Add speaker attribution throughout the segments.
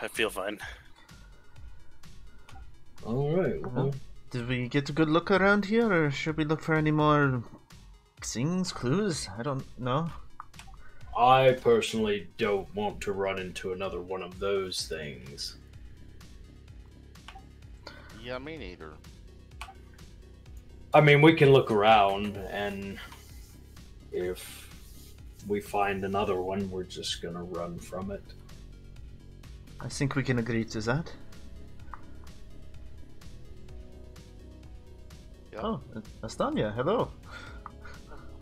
Speaker 1: I feel fine.
Speaker 2: Alright, well,
Speaker 3: Did we get a good look around here, or should we look for any more things, clues? I don't know.
Speaker 2: I personally don't want to run into another one of those things.
Speaker 4: Yeah, me neither.
Speaker 2: I mean, we can look around, and if we find another one, we're just gonna run from it.
Speaker 3: I think we can agree to that.
Speaker 4: Yep.
Speaker 3: Oh, Astanya, hello.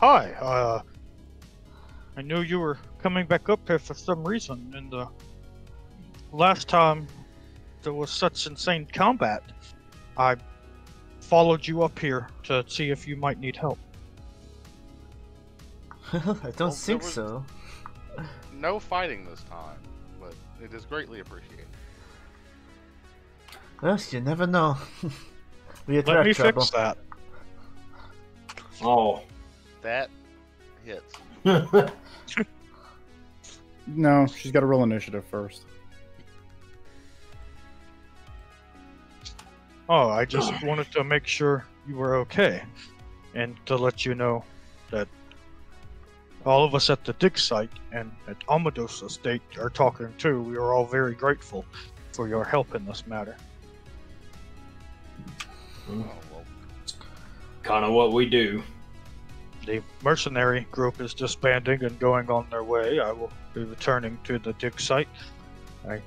Speaker 5: Hi, I knew you were coming back up here for some reason, and last time there was such insane combat, I followed you up here to see if you might need help.
Speaker 3: Well, I don't
Speaker 4: Well,
Speaker 3: think
Speaker 4: there was-
Speaker 3: so.
Speaker 4: No fighting this time, but it is greatly appreciated.
Speaker 3: Well, you never know. We
Speaker 5: Let
Speaker 3: attract
Speaker 5: me
Speaker 3: trouble.
Speaker 5: fix that.
Speaker 2: Oh.
Speaker 4: That hits.
Speaker 6: No, she's got to roll initiative first.
Speaker 5: Oh, I just wanted to make sure you were okay, and to let you know that all of us at the dig site and at Amados Estate are talking too. We are all very grateful for your help in this matter.
Speaker 4: Oh, well,
Speaker 2: Kind of what we do.
Speaker 5: The mercenary group is disbanding and going on their way. I will be returning to the dig site. I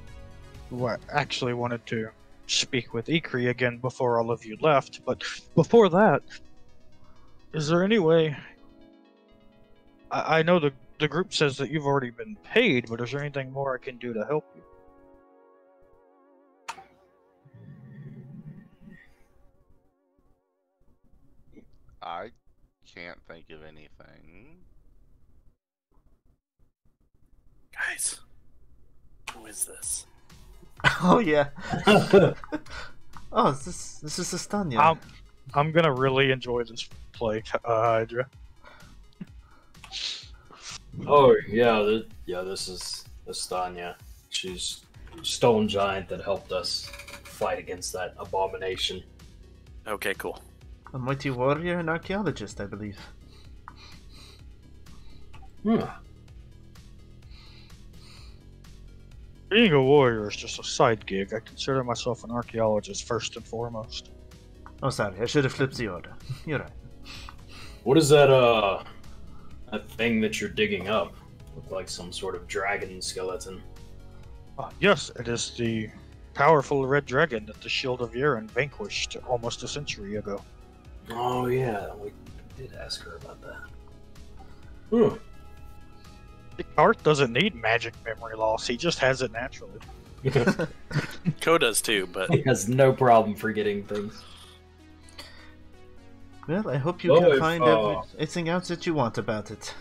Speaker 5: actually wanted to speak with Ikri again before all of you left, but before that, is there any way... I know the group says that you've already been paid, but is there anything more I can do to help you?
Speaker 4: I can't think of anything.
Speaker 1: Guys, who is this?
Speaker 3: Oh yeah. Oh, this is Astanya.
Speaker 5: I'm gonna really enjoy this play, Hydra.
Speaker 2: Oh, yeah, this is Estanya. She's stone giant that helped us fight against that abomination.
Speaker 1: Okay, cool.
Speaker 3: A mighty warrior and archaeologist, I believe.
Speaker 2: Hmm.
Speaker 5: Being a warrior is just a side gig. I consider myself an archaeologist first and foremost.
Speaker 3: Oh, sorry, I should have flipped the order. You're right.
Speaker 2: What is that thing that you're digging up? Look like some sort of dragon skeleton.
Speaker 5: Yes, it is the powerful red dragon that the Shield of Yeren vanquished almost a century ago.
Speaker 2: Oh yeah, we did ask her about that. Hmm.
Speaker 5: Art doesn't need magic memory loss, he just has it naturally.
Speaker 1: Ko does too, but
Speaker 2: He has no problem forgetting things.
Speaker 3: Well, I hope you
Speaker 2: Well,
Speaker 3: can
Speaker 2: if,
Speaker 3: find everything out that you want about it.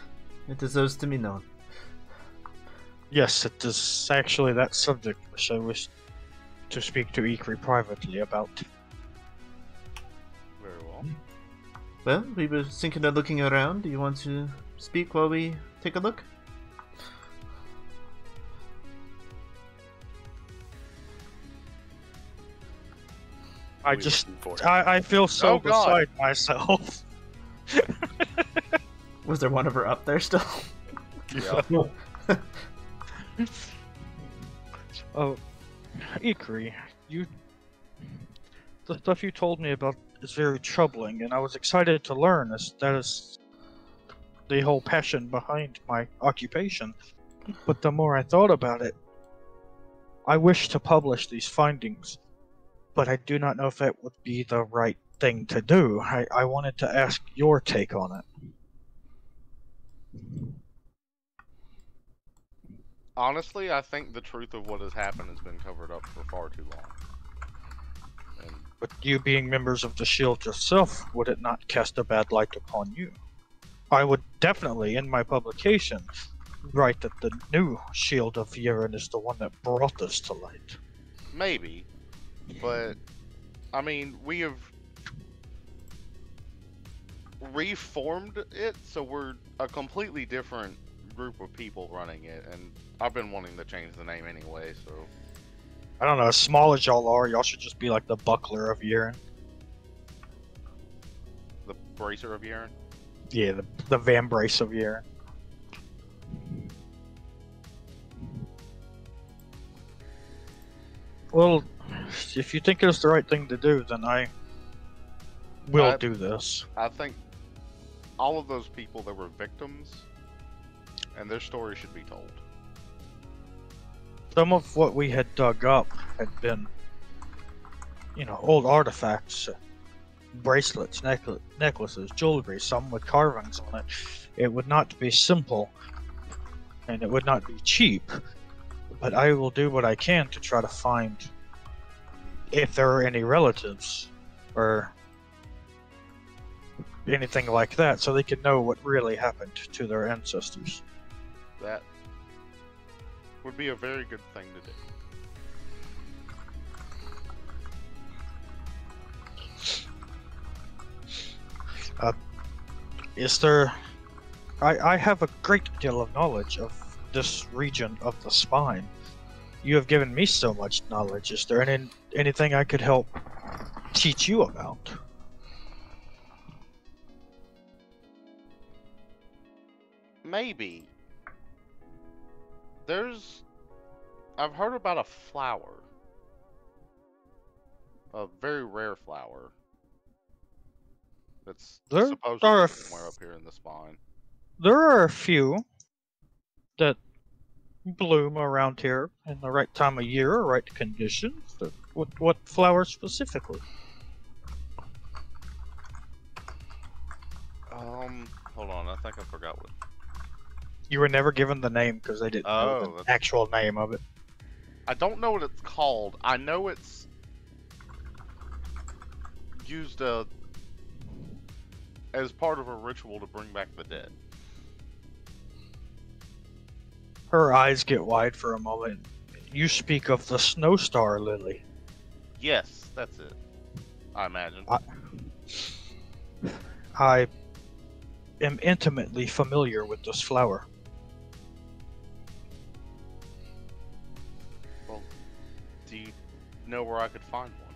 Speaker 3: It deserves to be known.
Speaker 5: Yes, it is actually that subject which I wish to speak to Ikri privately about.
Speaker 4: Very well.
Speaker 3: Well, we were thinking of looking around. Do you want to speak while we take a look?
Speaker 5: I
Speaker 1: we
Speaker 5: just,
Speaker 1: looking for it.
Speaker 5: I feel so
Speaker 4: Oh, God.
Speaker 5: beside myself.
Speaker 3: Was there one of her up there still?
Speaker 4: Yeah.
Speaker 5: Oh, Ikri, the stuff you told me about is very troubling, and I was excited to learn as that is the whole passion behind my occupation. But the more I thought about it, I wish to publish these findings, but I do not know if that would be the right thing to do. I wanted to ask your take on it.
Speaker 4: Honestly, I think the truth of what has happened has been covered up for far too long. And
Speaker 5: But you being members of the Shield yourself, would it not cast a bad light upon you? I would definitely, in my publication, write that the new Shield of Yeren is the one that brought this to light.
Speaker 4: maybe, but I mean, we have reformed it, so we're a completely different group of people running it, and I've been wanting to change the name anyway, so
Speaker 5: I don't know, as small as y'all are, y'all should just be like the buckler of Yeren.
Speaker 4: The bracer of Yeren.
Speaker 5: Yeah, the Van Brace of Yeren. Well, if you think it's the right thing to do, then I will do this.
Speaker 4: I think all of those people that were victims, and their story should be told.
Speaker 5: Some of what we had dug up had been, old artifacts, bracelets, necklaces, jewelry, some with carvings on it. It would not be simple, and it would not be cheap, but I will do what I can to try to find if there are any relatives or anything like that, so they can know what really happened to their ancestors.
Speaker 4: That would be a very good thing to do.
Speaker 5: Is there... I have a great deal of knowledge of this region of the spine. You have given me so much knowledge. Is there anything I could help teach you about?
Speaker 4: Maybe. I've heard about a flower. A very rare flower. That's
Speaker 5: There
Speaker 4: supposedly
Speaker 5: are
Speaker 4: somewhere up here in the spine.
Speaker 5: There are a few that bloom around here in the right time of year or right conditions. What flower specifically?
Speaker 4: Hold on, I think I forgot what.
Speaker 5: You were never given the name because they didn't know the
Speaker 4: that's-
Speaker 5: actual name of it.
Speaker 4: I don't know what it's called. I know it's used as part of a ritual to bring back the dead.
Speaker 5: Her eyes get wide for a moment. You speak of the Snowstar Lily.
Speaker 4: Yes, that's it. I imagine.
Speaker 5: I am intimately familiar with this flower.
Speaker 4: Well, do you know where I could find one?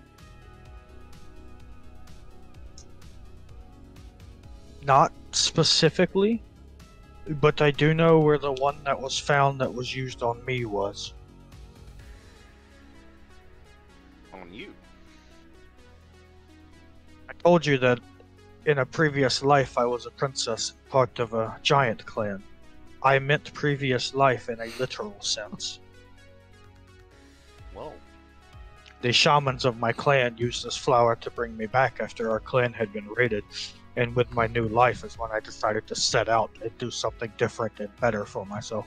Speaker 5: Not specifically, but I do know where the one that was found that was used on me was.
Speaker 4: On you?
Speaker 5: I told you that in a previous life I was a princess, part of a giant clan. I meant previous life in a literal sense.
Speaker 4: Well,
Speaker 5: The shamans of my clan used this flower to bring me back after our clan had been raided, and with my new life is when I decided to set out and do something different and better for myself.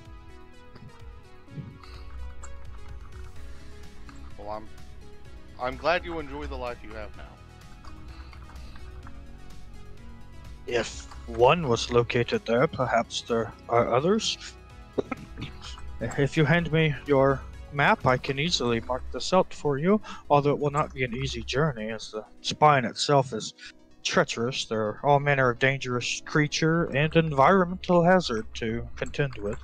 Speaker 4: well, I'm glad you enjoy the life you have now.
Speaker 5: If one was located there, perhaps there are others. If you hand me your map, I can easily mark this out for you, although it will not be an easy journey, as the spine itself is treacherous. There are all manner of dangerous creature and environmental hazard to contend with.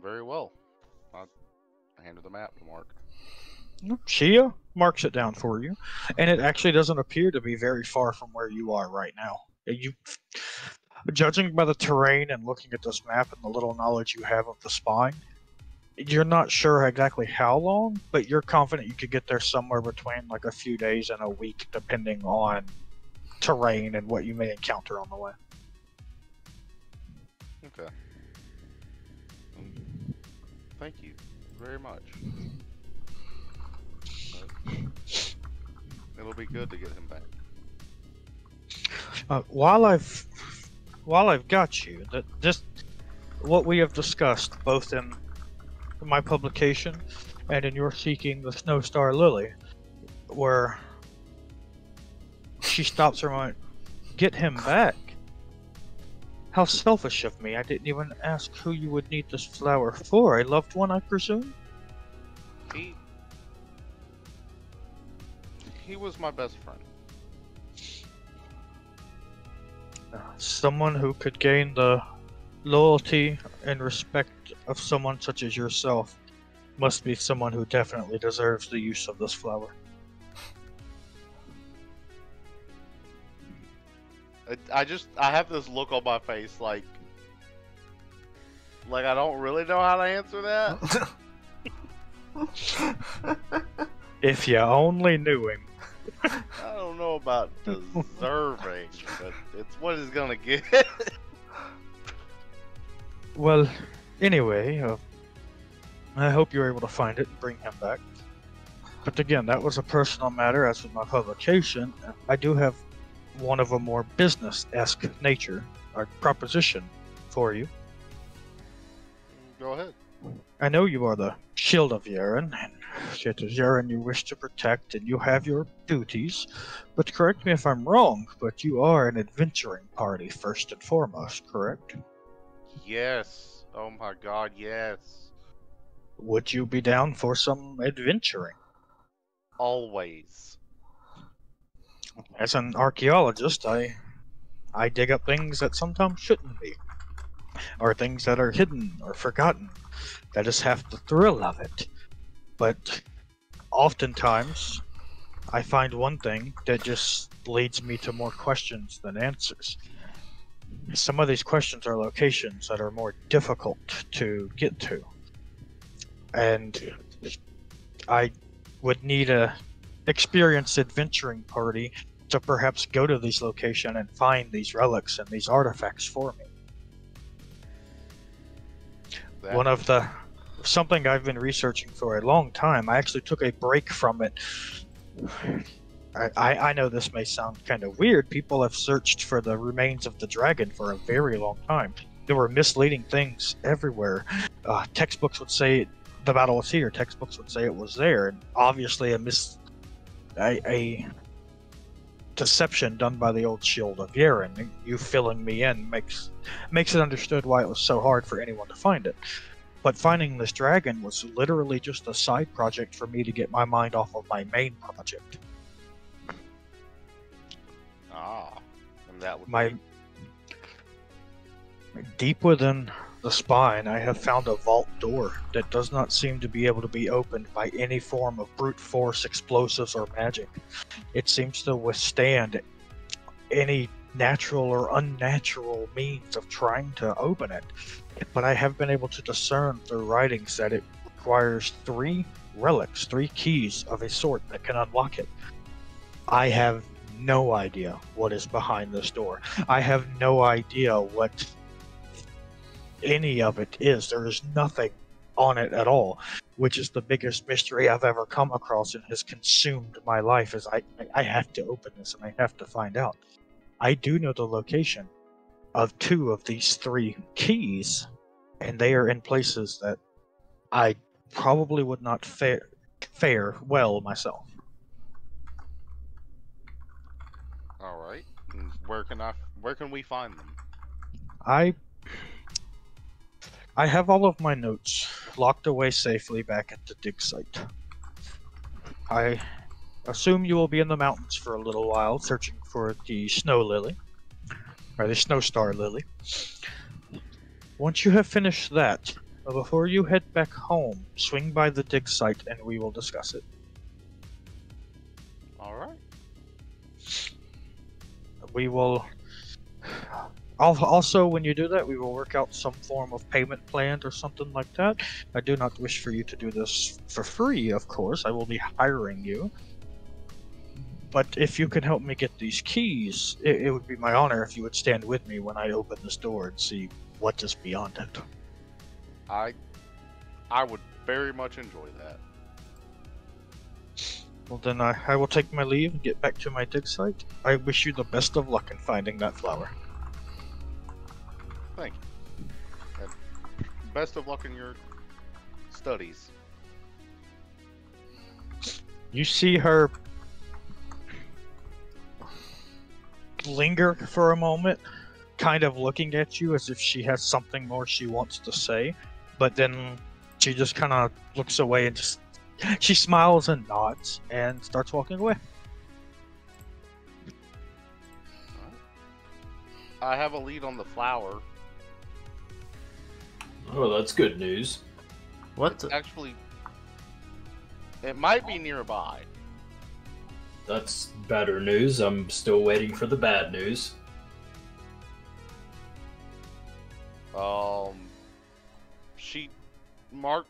Speaker 4: Very well. I handed the map to Mark.
Speaker 5: Shia marks it down for you, and it actually doesn't appear to be very far from where you are right now. Judging by the terrain and looking at this map and the little knowledge you have of the spine, you're not sure exactly how long, but you're confident you could get there somewhere between like a few days and a week, depending on terrain and what you may encounter on the way.
Speaker 4: Okay. Thank you very much. It'll be good to get him back.
Speaker 5: While I've got you, that just what we have discussed, both in my publication and in your seeking the Snowstar Lily, where she stops for a moment, get him back. How selfish of me! I didn't even ask who you would need this flower for. A loved one, I presume.
Speaker 4: He was my best friend.
Speaker 5: Someone who could gain the loyalty and respect of someone such as yourself must be someone who definitely deserves the use of this flower.
Speaker 4: I have this look on my face like I don't really know how to answer that.
Speaker 5: If you only knew him.
Speaker 4: I don't know about deserving, but it's what he's gonna get.
Speaker 5: Well, anyway, I hope you're able to find it and bring him back. But again, that was a personal matter, as with my publication. I do have one of a more business-esque nature, or proposition, for you.
Speaker 4: Go ahead.
Speaker 5: I know you are the Shield of Yeren, and it is Yeren you wish to protect, and you have your duties. But correct me if I'm wrong, but you are an adventuring party first and foremost, correct?
Speaker 4: Yes. Oh my god, yes.
Speaker 5: Would you be down for some adventuring?
Speaker 4: Always.
Speaker 5: As an archaeologist, I dig up things that sometimes shouldn't be, or things that are hidden or forgotten. That is half the thrill of it. But oftentimes, I find one thing that just leads me to more questions than answers. Some of these questions are locations that are more difficult to get to. And I would need a experienced adventuring party to perhaps go to these locations and find these relics and these artifacts for me. Something I've been researching for a long time. I actually took a break from it. I know this may sound kind of weird. People have searched for the remains of the dragon for a very long time. There were misleading things everywhere. Textbooks would say the battle was here. Textbooks would say it was there. And obviously a deception done by the old Shield of Yeren. You filling me in makes it understood why it was so hard for anyone to find it. But finding this dragon was literally just a side project for me to get my mind off of my main project.
Speaker 4: And that would
Speaker 5: My deep within the spine, I have found a vault door that does not seem to be able to be opened by any form of brute force, explosives, or magic. It seems to withstand any natural or unnatural means of trying to open it. But I have been able to discern through writings that it requires 3 relics, 3 keys of a sort that can unlock it. I have no idea what is behind this door. I have no idea what any of it is. There is nothing on it at all, which is the biggest mystery I've ever come across and has consumed my life. Is I have to open this and I have to find out. I do know the location of 2 of these 3 keys, and they are in places that I probably would not fare well myself.
Speaker 4: All right. And where can we find them?
Speaker 5: I have all of my notes locked away safely back at the dig site. I assume you will be in the mountains for a little while searching for the snow lily, or the snow star lily. Once you have finished that, before you head back home, swing by the dig site and we will discuss it.
Speaker 4: All right.
Speaker 5: We will also, when you do that, we will work out some form of payment plan or something like that. I do not wish for you to do this for free, of course. I will be hiring you. But if you can help me get these keys, it would be my honor if you would stand with me when I open this door and see what is beyond it.
Speaker 4: I would very much enjoy that.
Speaker 5: Well, then I will take my leave and get back to my dig site. I wish you the best of luck in finding that flower.
Speaker 4: Thank you. And best of luck in your studies.
Speaker 5: You see her linger for a moment, kind of looking at you as if she has something more she wants to say, but then she just kind of looks away and she smiles and nods and starts walking away.
Speaker 4: I have a lead on the flower.
Speaker 2: Well, that's good news.
Speaker 3: What?
Speaker 4: Actually, it might be nearby.
Speaker 2: That's better news. I'm still waiting for the bad news.
Speaker 4: She marked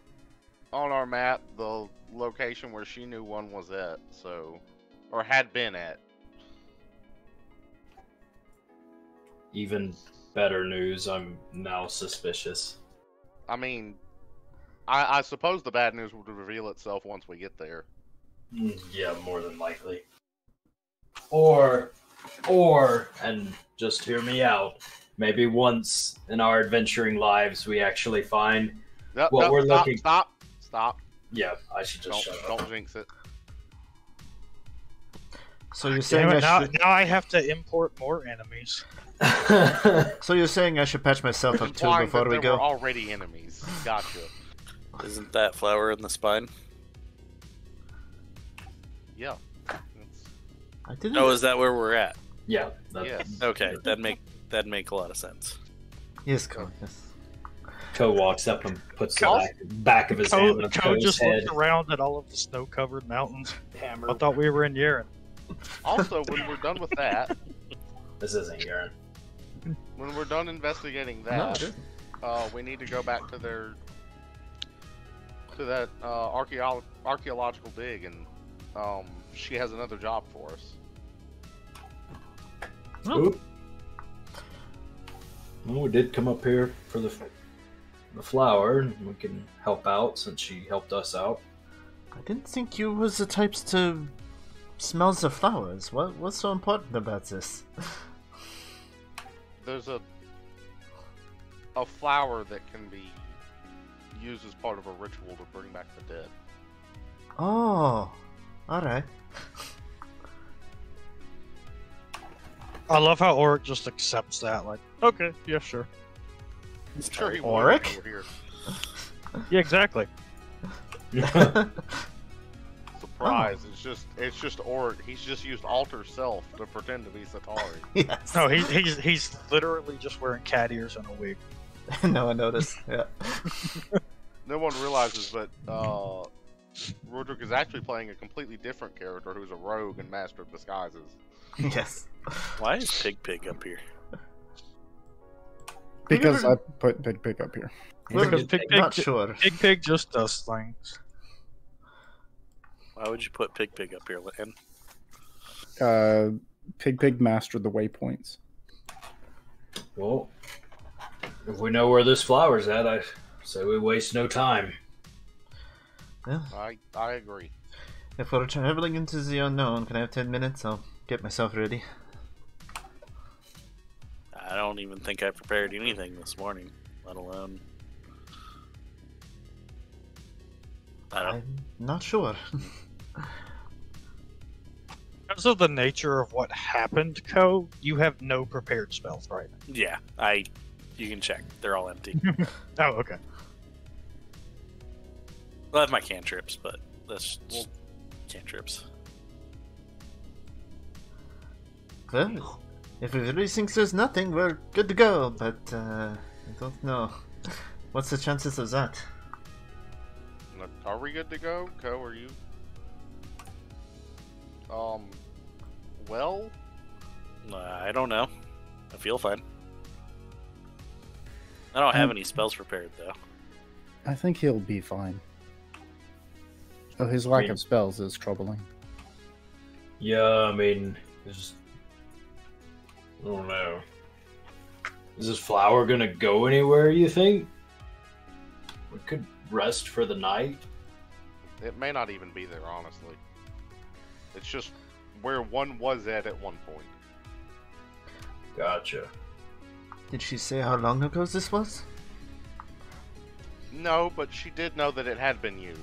Speaker 4: on our map the location where she knew one was at, so, or had been at.
Speaker 2: Even better news. I'm now suspicious.
Speaker 4: I mean, I suppose the bad news would reveal itself once we get there.
Speaker 2: Yeah, more than likely. And just hear me out. Maybe once in our adventuring lives, we actually find
Speaker 4: Nope,
Speaker 2: what
Speaker 4: nope,
Speaker 2: we're
Speaker 4: stop,
Speaker 2: looking.
Speaker 4: Stop.
Speaker 2: Yeah, I should just shut up.
Speaker 4: Don't jinx it.
Speaker 3: So you're saying
Speaker 5: Damn it,
Speaker 3: I should?
Speaker 5: now I have to import more enemies.
Speaker 3: So you're saying I should patch myself up too
Speaker 4: Implying
Speaker 3: before
Speaker 4: that
Speaker 3: we
Speaker 4: there
Speaker 3: go?
Speaker 4: were already enemies. Gotcha.
Speaker 1: Isn't that flower in the spine?
Speaker 4: Yeah.
Speaker 3: I didn't.
Speaker 1: Oh, is that where we're at?
Speaker 2: Yeah.
Speaker 4: Yes.
Speaker 1: Okay, that'd make a lot of sense.
Speaker 3: Yes, Cole. Yes.
Speaker 2: Ko walks up and puts the back of his hand on
Speaker 5: Ko
Speaker 2: Ko's
Speaker 5: just
Speaker 2: head.
Speaker 5: looked around at all of the snow-covered mountains.
Speaker 2: Hammer.
Speaker 5: I thought we were in Yaren.
Speaker 4: Also, when we're done with that,
Speaker 2: This isn't urine.
Speaker 4: when we're done investigating
Speaker 3: No,
Speaker 4: that,
Speaker 3: it isn't.
Speaker 4: we need to go back to that archaeological dig, and she has another job for us.
Speaker 3: Oh.
Speaker 2: Oop. Well, we did come up here for the flower, and we can help out since she helped us out.
Speaker 3: I didn't think you was the types to smell the flowers. What's so important about this?
Speaker 4: There's a flower that can be used as part of a ritual to bring back the dead.
Speaker 3: Oh, all right.
Speaker 5: I love how Oric just accepts that. Like, okay, yeah, sure.
Speaker 4: I'm sure he
Speaker 3: Oric?
Speaker 4: would if he were here.
Speaker 5: Yeah, exactly.
Speaker 4: Surprise! It's just Oric. He's just used alter self to pretend to be Satari.
Speaker 3: Yes.
Speaker 5: No, he's literally just wearing cat ears and a wig.
Speaker 3: No one noticed. Yeah.
Speaker 4: No one realizes, but Roderick is actually playing a completely different character who's a rogue and master of disguises.
Speaker 3: Yes.
Speaker 1: Why is Pig up here?
Speaker 6: Because I put Big Pig up here.
Speaker 5: Because
Speaker 3: Not sure.
Speaker 5: Pig just does things.
Speaker 1: Why would you put Pig up here, Lynn?
Speaker 6: Pig mastered the waypoints.
Speaker 2: Well, if we know where this flower's at, I say we waste no time.
Speaker 3: Yeah.
Speaker 4: I agree.
Speaker 3: If we're traveling into the unknown, can I have 10 minutes? I'll get myself ready.
Speaker 1: I don't even think I prepared anything this morning, let alone. I don't.
Speaker 3: I'm not sure.
Speaker 5: Because of the nature of what happened, Ko, you have no prepared spells right now.
Speaker 1: Yeah, you can check. They're all empty.
Speaker 5: Oh, okay.
Speaker 1: I have my cantrips, but that's just cantrips.
Speaker 3: Well, if everybody thinks there's nothing, we're good to go, but I don't know. What's the chances of that?
Speaker 4: Are we good to go? Ko, are you? Well,
Speaker 1: I don't know. I feel fine. I don't have any spells prepared, though.
Speaker 6: I think he'll be fine. Oh, his lack of spells is troubling.
Speaker 2: Yeah, I mean, I don't know. Is this flower gonna go anywhere, you think? We could rest for the night.
Speaker 4: it may not even be there, honestly. It's just where one was at one point.
Speaker 2: Gotcha.
Speaker 3: Did she say how long ago this was?
Speaker 4: No, but she did know that it had been used.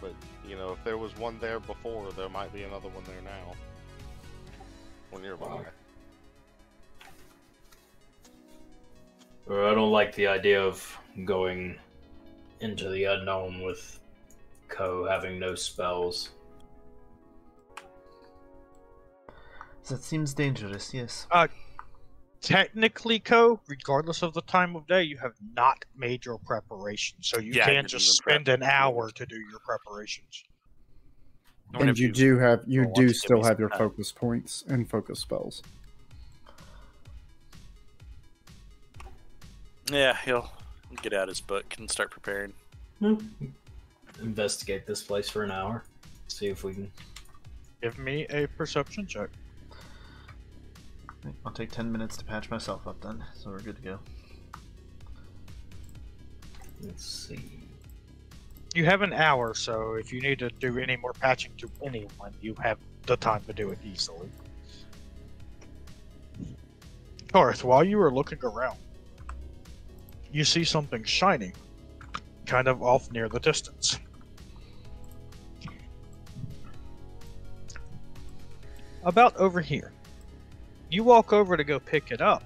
Speaker 4: But, you know, if there was one there before, there might be another one there now. Or nearby.
Speaker 2: I don't like the idea of going into the unknown with Ko having no spells.
Speaker 3: That seems dangerous, yes.
Speaker 5: Technically, Co, regardless of the time of day, you have not made your preparations, so you
Speaker 1: Yeah, I
Speaker 5: can't
Speaker 1: didn't
Speaker 5: just
Speaker 1: even
Speaker 5: spend
Speaker 1: prep.
Speaker 5: an hour to do your preparations.
Speaker 1: What
Speaker 6: And
Speaker 1: if
Speaker 6: you do have
Speaker 1: will want to give
Speaker 6: still
Speaker 1: me
Speaker 6: have
Speaker 1: some
Speaker 6: your
Speaker 1: time?
Speaker 6: focus points and focus spells.
Speaker 1: Yeah, he'll get out his book and start preparing.
Speaker 2: Investigate this place for an hour. See if we can.
Speaker 5: Give me a perception check.
Speaker 3: I'll take 10 minutes to patch myself up then, so we're good to go.
Speaker 2: Let's see.
Speaker 5: You have an hour, so if you need to do any more patching to anyone, you have the time to do it easily. Karth, while you are looking around, you see something shiny, kind of off near the distance. About over here. You walk over to go pick it up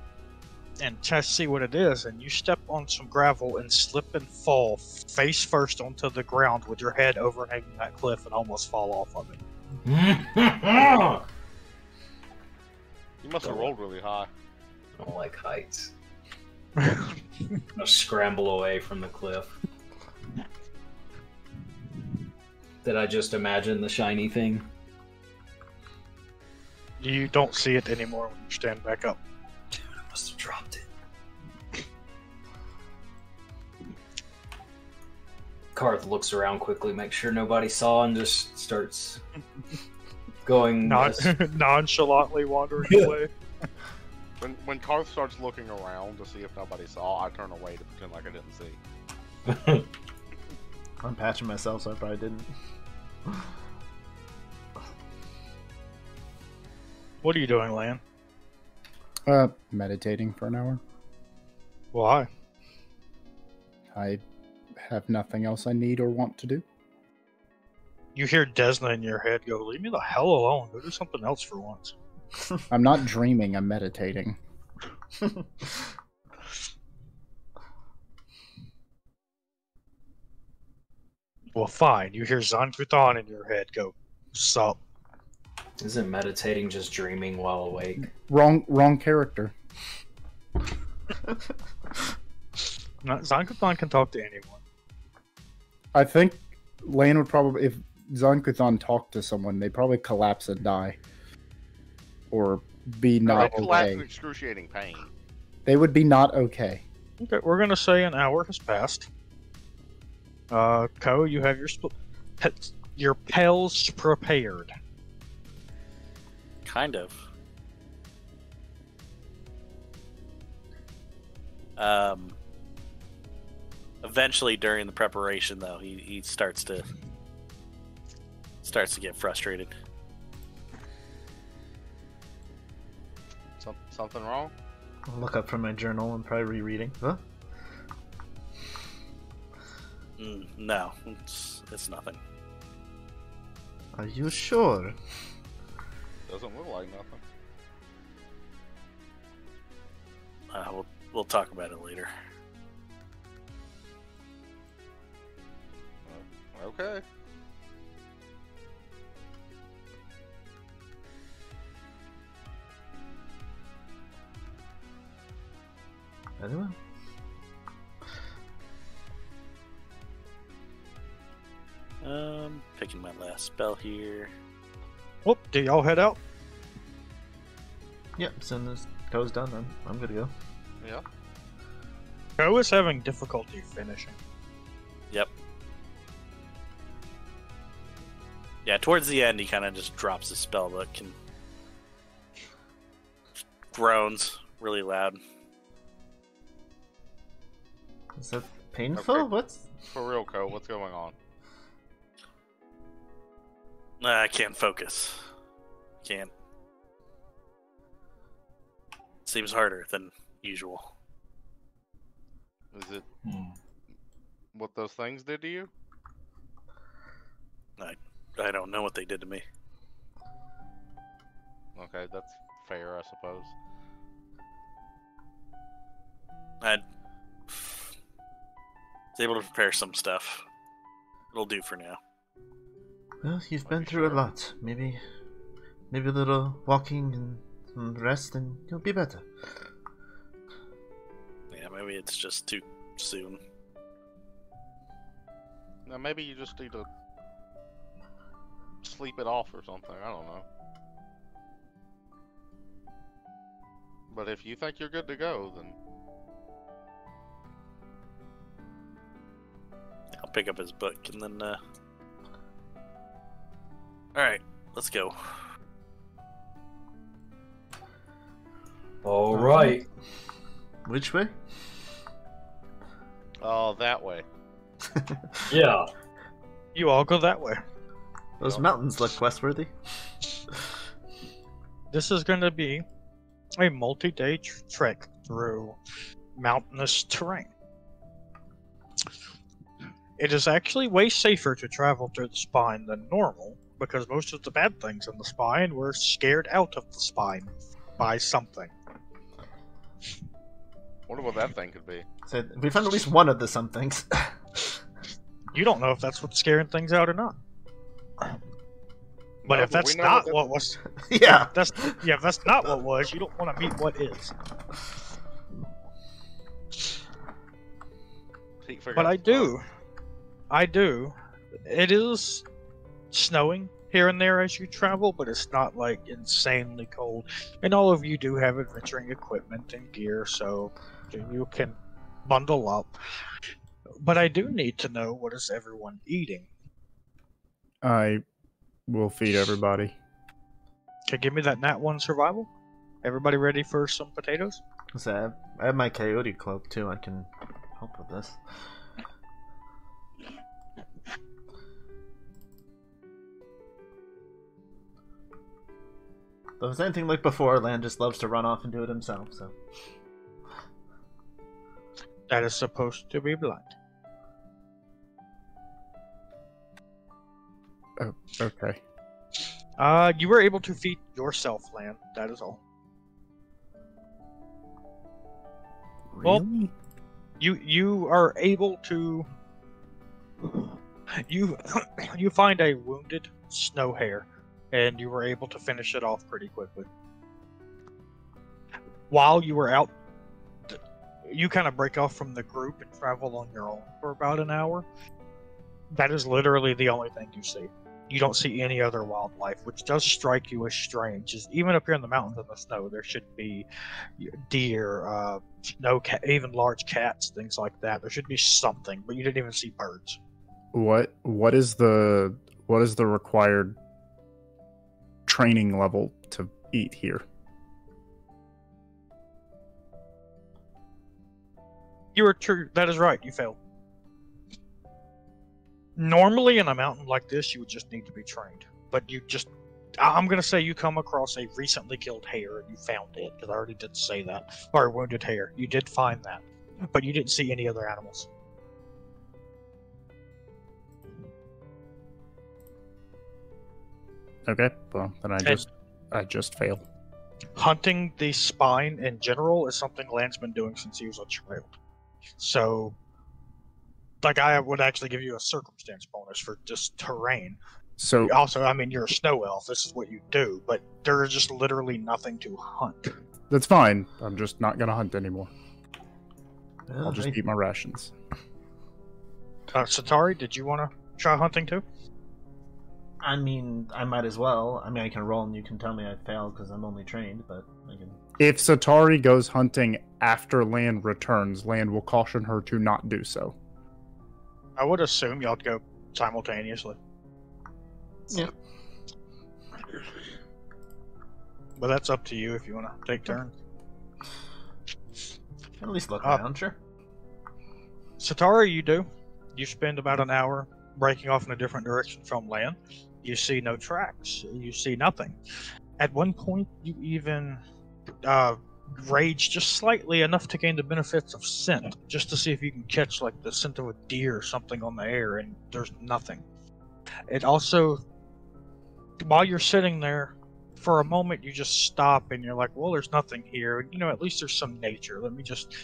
Speaker 5: and test see what it is, and you step on some gravel and slip and fall face first onto the ground with your head overhanging that cliff and almost fall off of it.
Speaker 4: You must have rolled really high.
Speaker 2: I don't like heights. I'll scramble away from the cliff. Did I just imagine the shiny thing?
Speaker 5: You don't see it anymore when you stand back up.
Speaker 2: Dude, I must have dropped it. Karth looks around quickly, makes sure nobody saw, and just starts going.
Speaker 5: Nonchalantly wandering away.
Speaker 4: When Karth starts looking around to see if nobody saw, I turn away to pretend like I didn't see.
Speaker 3: I'm patching myself, so I probably didn't.
Speaker 5: What are you doing, Lan?
Speaker 6: Meditating for an hour.
Speaker 5: Why?
Speaker 6: I have nothing else I need or want to do.
Speaker 5: You hear Desna in your head go, "Leave me the hell alone. Go do something else for once."
Speaker 6: I'm not dreaming, I'm meditating.
Speaker 5: Well, fine. You hear Zankuthon in your head go, "Sup?"
Speaker 2: Isn't meditating just dreaming while awake?
Speaker 6: Wrong character.
Speaker 5: Zankuthon can talk to anyone.
Speaker 6: I think Lane would probably, if Zankuthon talked to someone, they'd probably collapse and die. Or be
Speaker 4: No,
Speaker 6: not
Speaker 4: they collapse in
Speaker 6: okay.
Speaker 4: excruciating pain.
Speaker 6: They would be not okay.
Speaker 5: Okay, we're gonna say an hour has passed. Ko, you have your pels prepared.
Speaker 1: Kind of. Eventually, during the preparation, though, he starts to get frustrated.
Speaker 4: Something wrong?
Speaker 3: I'll look up from my journal and probably rereading. Huh?
Speaker 1: No, it's nothing.
Speaker 3: Are you sure?
Speaker 4: Doesn't look like nothing.
Speaker 1: We'll talk about it later.
Speaker 4: Okay.
Speaker 3: Very well.
Speaker 1: Picking my last spell here.
Speaker 5: Whoop, do y'all head out?
Speaker 3: Yep, as soon as Ko's done, then I'm good to go.
Speaker 4: Yeah.
Speaker 5: Ko is having difficulty finishing.
Speaker 1: Yep. Yeah, towards the end, he kind of just drops his spell book and groans really loud.
Speaker 3: Is that painful?
Speaker 4: Okay.
Speaker 3: What's...
Speaker 4: For real, Ko, what's going on?
Speaker 1: I can't focus. Can't. Seems harder than usual.
Speaker 4: Is it what those things did to you?
Speaker 1: I don't know what they did to me.
Speaker 4: Okay, that's fair, I suppose.
Speaker 1: I was able to prepare some stuff. It'll do for now.
Speaker 3: Well, you've been through a lot. Maybe maybe a little walking and some rest, and you'll be better.
Speaker 1: Yeah, maybe it's just too soon.
Speaker 4: Now maybe you just need to sleep it off or something. I don't know. But if you think you're good to go, then
Speaker 1: I'll pick up his book and then, Alright, let's go.
Speaker 2: All right.
Speaker 3: Which way?
Speaker 4: oh, that way.
Speaker 2: Yeah.
Speaker 5: You all go that way.
Speaker 3: Those
Speaker 4: Yep.
Speaker 3: mountains look quest-worthy.
Speaker 5: This is going to be a multi-day trek through mountainous terrain. It is actually way safer to travel through the spine than normal, because most of the bad things in the spine were scared out of the spine by something.
Speaker 4: Wonder what that thing could be.
Speaker 3: So we found at least one of the somethings.
Speaker 5: You don't know if that's what's scaring things out or not. But
Speaker 4: No,
Speaker 5: if that's
Speaker 4: we know
Speaker 5: not
Speaker 4: that-
Speaker 5: what was,
Speaker 3: Yeah.
Speaker 5: if that's not what was, you don't want to meet what is.
Speaker 4: Pete figured
Speaker 5: But
Speaker 4: out
Speaker 5: I
Speaker 4: the
Speaker 5: do. I do. It is snowing here and there as you travel, but it's not like insanely cold. And all of you do have adventuring equipment and gear, so you can bundle up. But I do need to know, what is everyone eating?
Speaker 6: I will feed everybody.
Speaker 5: Okay, give me that nat 1 survival. Everybody ready for some potatoes?
Speaker 3: So I have my coyote cloak too. I can help with this. But if it's anything like before, Lan just loves to run off and do it himself. So
Speaker 5: That is supposed to be blind.
Speaker 6: Oh, okay.
Speaker 5: You were able to feed yourself, Lan. That is all. Well,
Speaker 6: Really?
Speaker 5: You are able to you you find a wounded snow hare, and you were able to finish it off pretty quickly. While you were out, you kind of break off from the group and travel on your own for about an hour. That is literally the only thing you see. You don't see any other wildlife, which does strike you as strange. Just even up here in the mountains in the snow, there should be deer, even large cats, things like that. There should be something, but you didn't even see birds.
Speaker 6: What is the required training level to eat here?
Speaker 5: You were true. That is right. You failed. Normally, in a mountain like this, you would just need to be trained. But you just... I'm going to say you come across a recently killed hare and you found it, because I already did say that. Or a wounded hare. You did find that. But you didn't see any other animals.
Speaker 6: Okay, well then I just fail.
Speaker 5: Hunting the spine in general is something Lan's been doing since he was a child. So, like, I would actually give you a circumstance bonus for just terrain.
Speaker 6: So
Speaker 5: Also, I mean, you're a snow elf. This is what you do, but there is just literally nothing to hunt.
Speaker 6: that's fine. I'm just not gonna hunt anymore. I'll
Speaker 3: Well,
Speaker 6: just
Speaker 3: I-
Speaker 6: eat my rations.
Speaker 5: Satari, did you want to try hunting too?
Speaker 3: I mean, I might as well. I mean, I can roll and you can tell me I failed because I'm only trained, but I can.
Speaker 6: If Satari goes hunting after Land returns, Land will caution her to not do so.
Speaker 5: I would assume y'all go simultaneously.
Speaker 3: Yeah.
Speaker 5: But that's up to you if you want to take turns.
Speaker 3: At least look
Speaker 5: Uh,
Speaker 3: around, sure.
Speaker 5: Satari, you do. You spend about an hour breaking off in a different direction from Land. You see no tracks. You see nothing. At one point, you even rage just slightly enough to gain the benefits of scent, just to see if you can catch like the scent of a deer or something on the air, and there's nothing. It also, while you're sitting there, for a moment you just stop and you're like, well, there's nothing here. You know, at least there's some nature. Let me just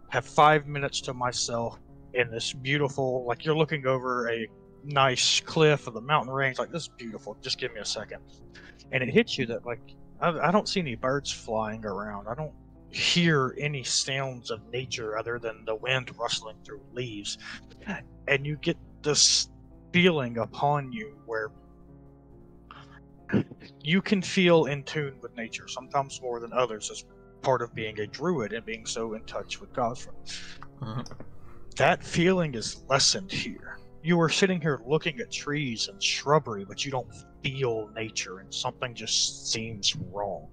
Speaker 5: have 5 minutes to myself in this beautiful, like you're looking over a nice cliff or the mountain range. Like, this is beautiful. Just give me a second. And it hits you that, like, I don't see any birds flying around. I don't hear any sounds of nature other than the wind rustling through leaves. And you get this feeling upon you where you can feel in tune with nature, sometimes more than others, as part of being a druid and being so in touch with Gosford. That feeling is lessened here. You are sitting here looking at trees and shrubbery, but you don't feel nature, and something just seems wrong.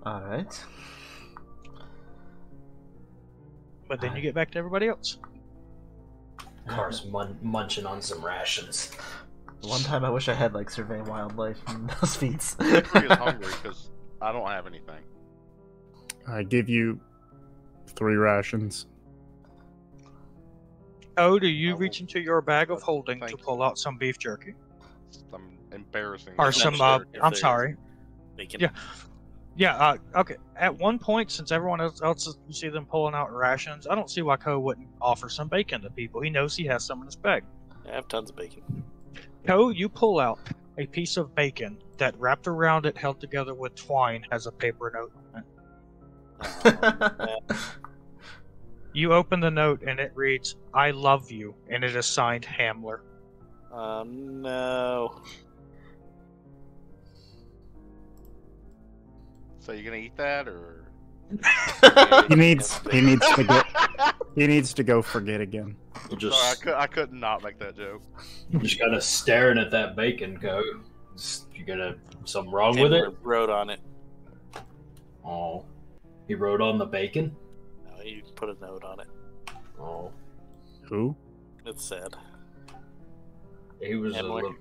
Speaker 3: Alright.
Speaker 5: But then you get back to everybody else.
Speaker 2: Car's munching on some rations.
Speaker 3: One time I wish I had, like, survey wildlife in those feats.
Speaker 4: Pretty hungry because I don't have anything.
Speaker 6: I give you 3 rations.
Speaker 5: Oh, do you
Speaker 4: Oh,
Speaker 5: reach into your bag of holding
Speaker 4: thank
Speaker 5: to
Speaker 4: you.
Speaker 5: pull out some beef jerky?
Speaker 4: Some embarrassing.
Speaker 5: Or
Speaker 1: not
Speaker 5: some,
Speaker 1: sure if
Speaker 5: I'm
Speaker 1: there's
Speaker 5: sorry.
Speaker 1: Bacon.
Speaker 5: Yeah. Yeah, okay. At one point, since everyone else you see them pulling out rations, I don't see why Ko wouldn't offer some bacon to people. He knows he has some in his bag.
Speaker 1: I have tons of bacon.
Speaker 5: Ko, you pull out a piece of bacon that, wrapped around it, held together with twine, has a paper note on it. You open the note and it reads, "I love you," and it is signed Hamler.
Speaker 1: No.
Speaker 4: So you gonna eat that or?
Speaker 6: He needs to go forget again.
Speaker 2: You
Speaker 4: Sorry,
Speaker 2: just
Speaker 4: I could not make that joke.
Speaker 2: just kind of staring at that bacon, go. You gonna something wrong with it?
Speaker 1: Wrote on it.
Speaker 2: Oh, he wrote on the bacon.
Speaker 1: No, you put a note on it.
Speaker 2: Oh,
Speaker 6: Who?
Speaker 1: It's sad.
Speaker 2: he was a
Speaker 1: Emily.
Speaker 2: little,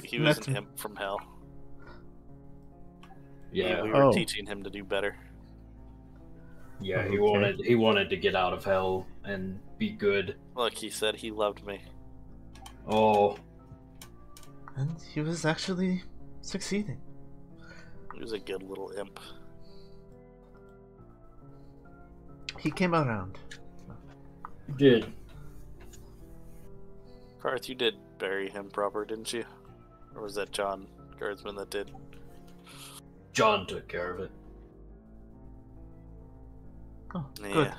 Speaker 1: He was an imp from hell.
Speaker 2: yeah,
Speaker 1: We were
Speaker 6: Oh.
Speaker 1: teaching him to do better.
Speaker 2: yeah. He
Speaker 6: Okay.
Speaker 2: wanted to get out of hell and be good.
Speaker 1: Look, he said he loved me.
Speaker 2: Oh,
Speaker 3: And he was actually succeeding.
Speaker 1: He was a good little imp.
Speaker 3: He came around.
Speaker 2: he did.
Speaker 1: Karth, you did bury him proper, didn't you? Or was that John Guardsman that did?
Speaker 2: John took care of it.
Speaker 3: Oh,
Speaker 1: Yeah.
Speaker 3: good.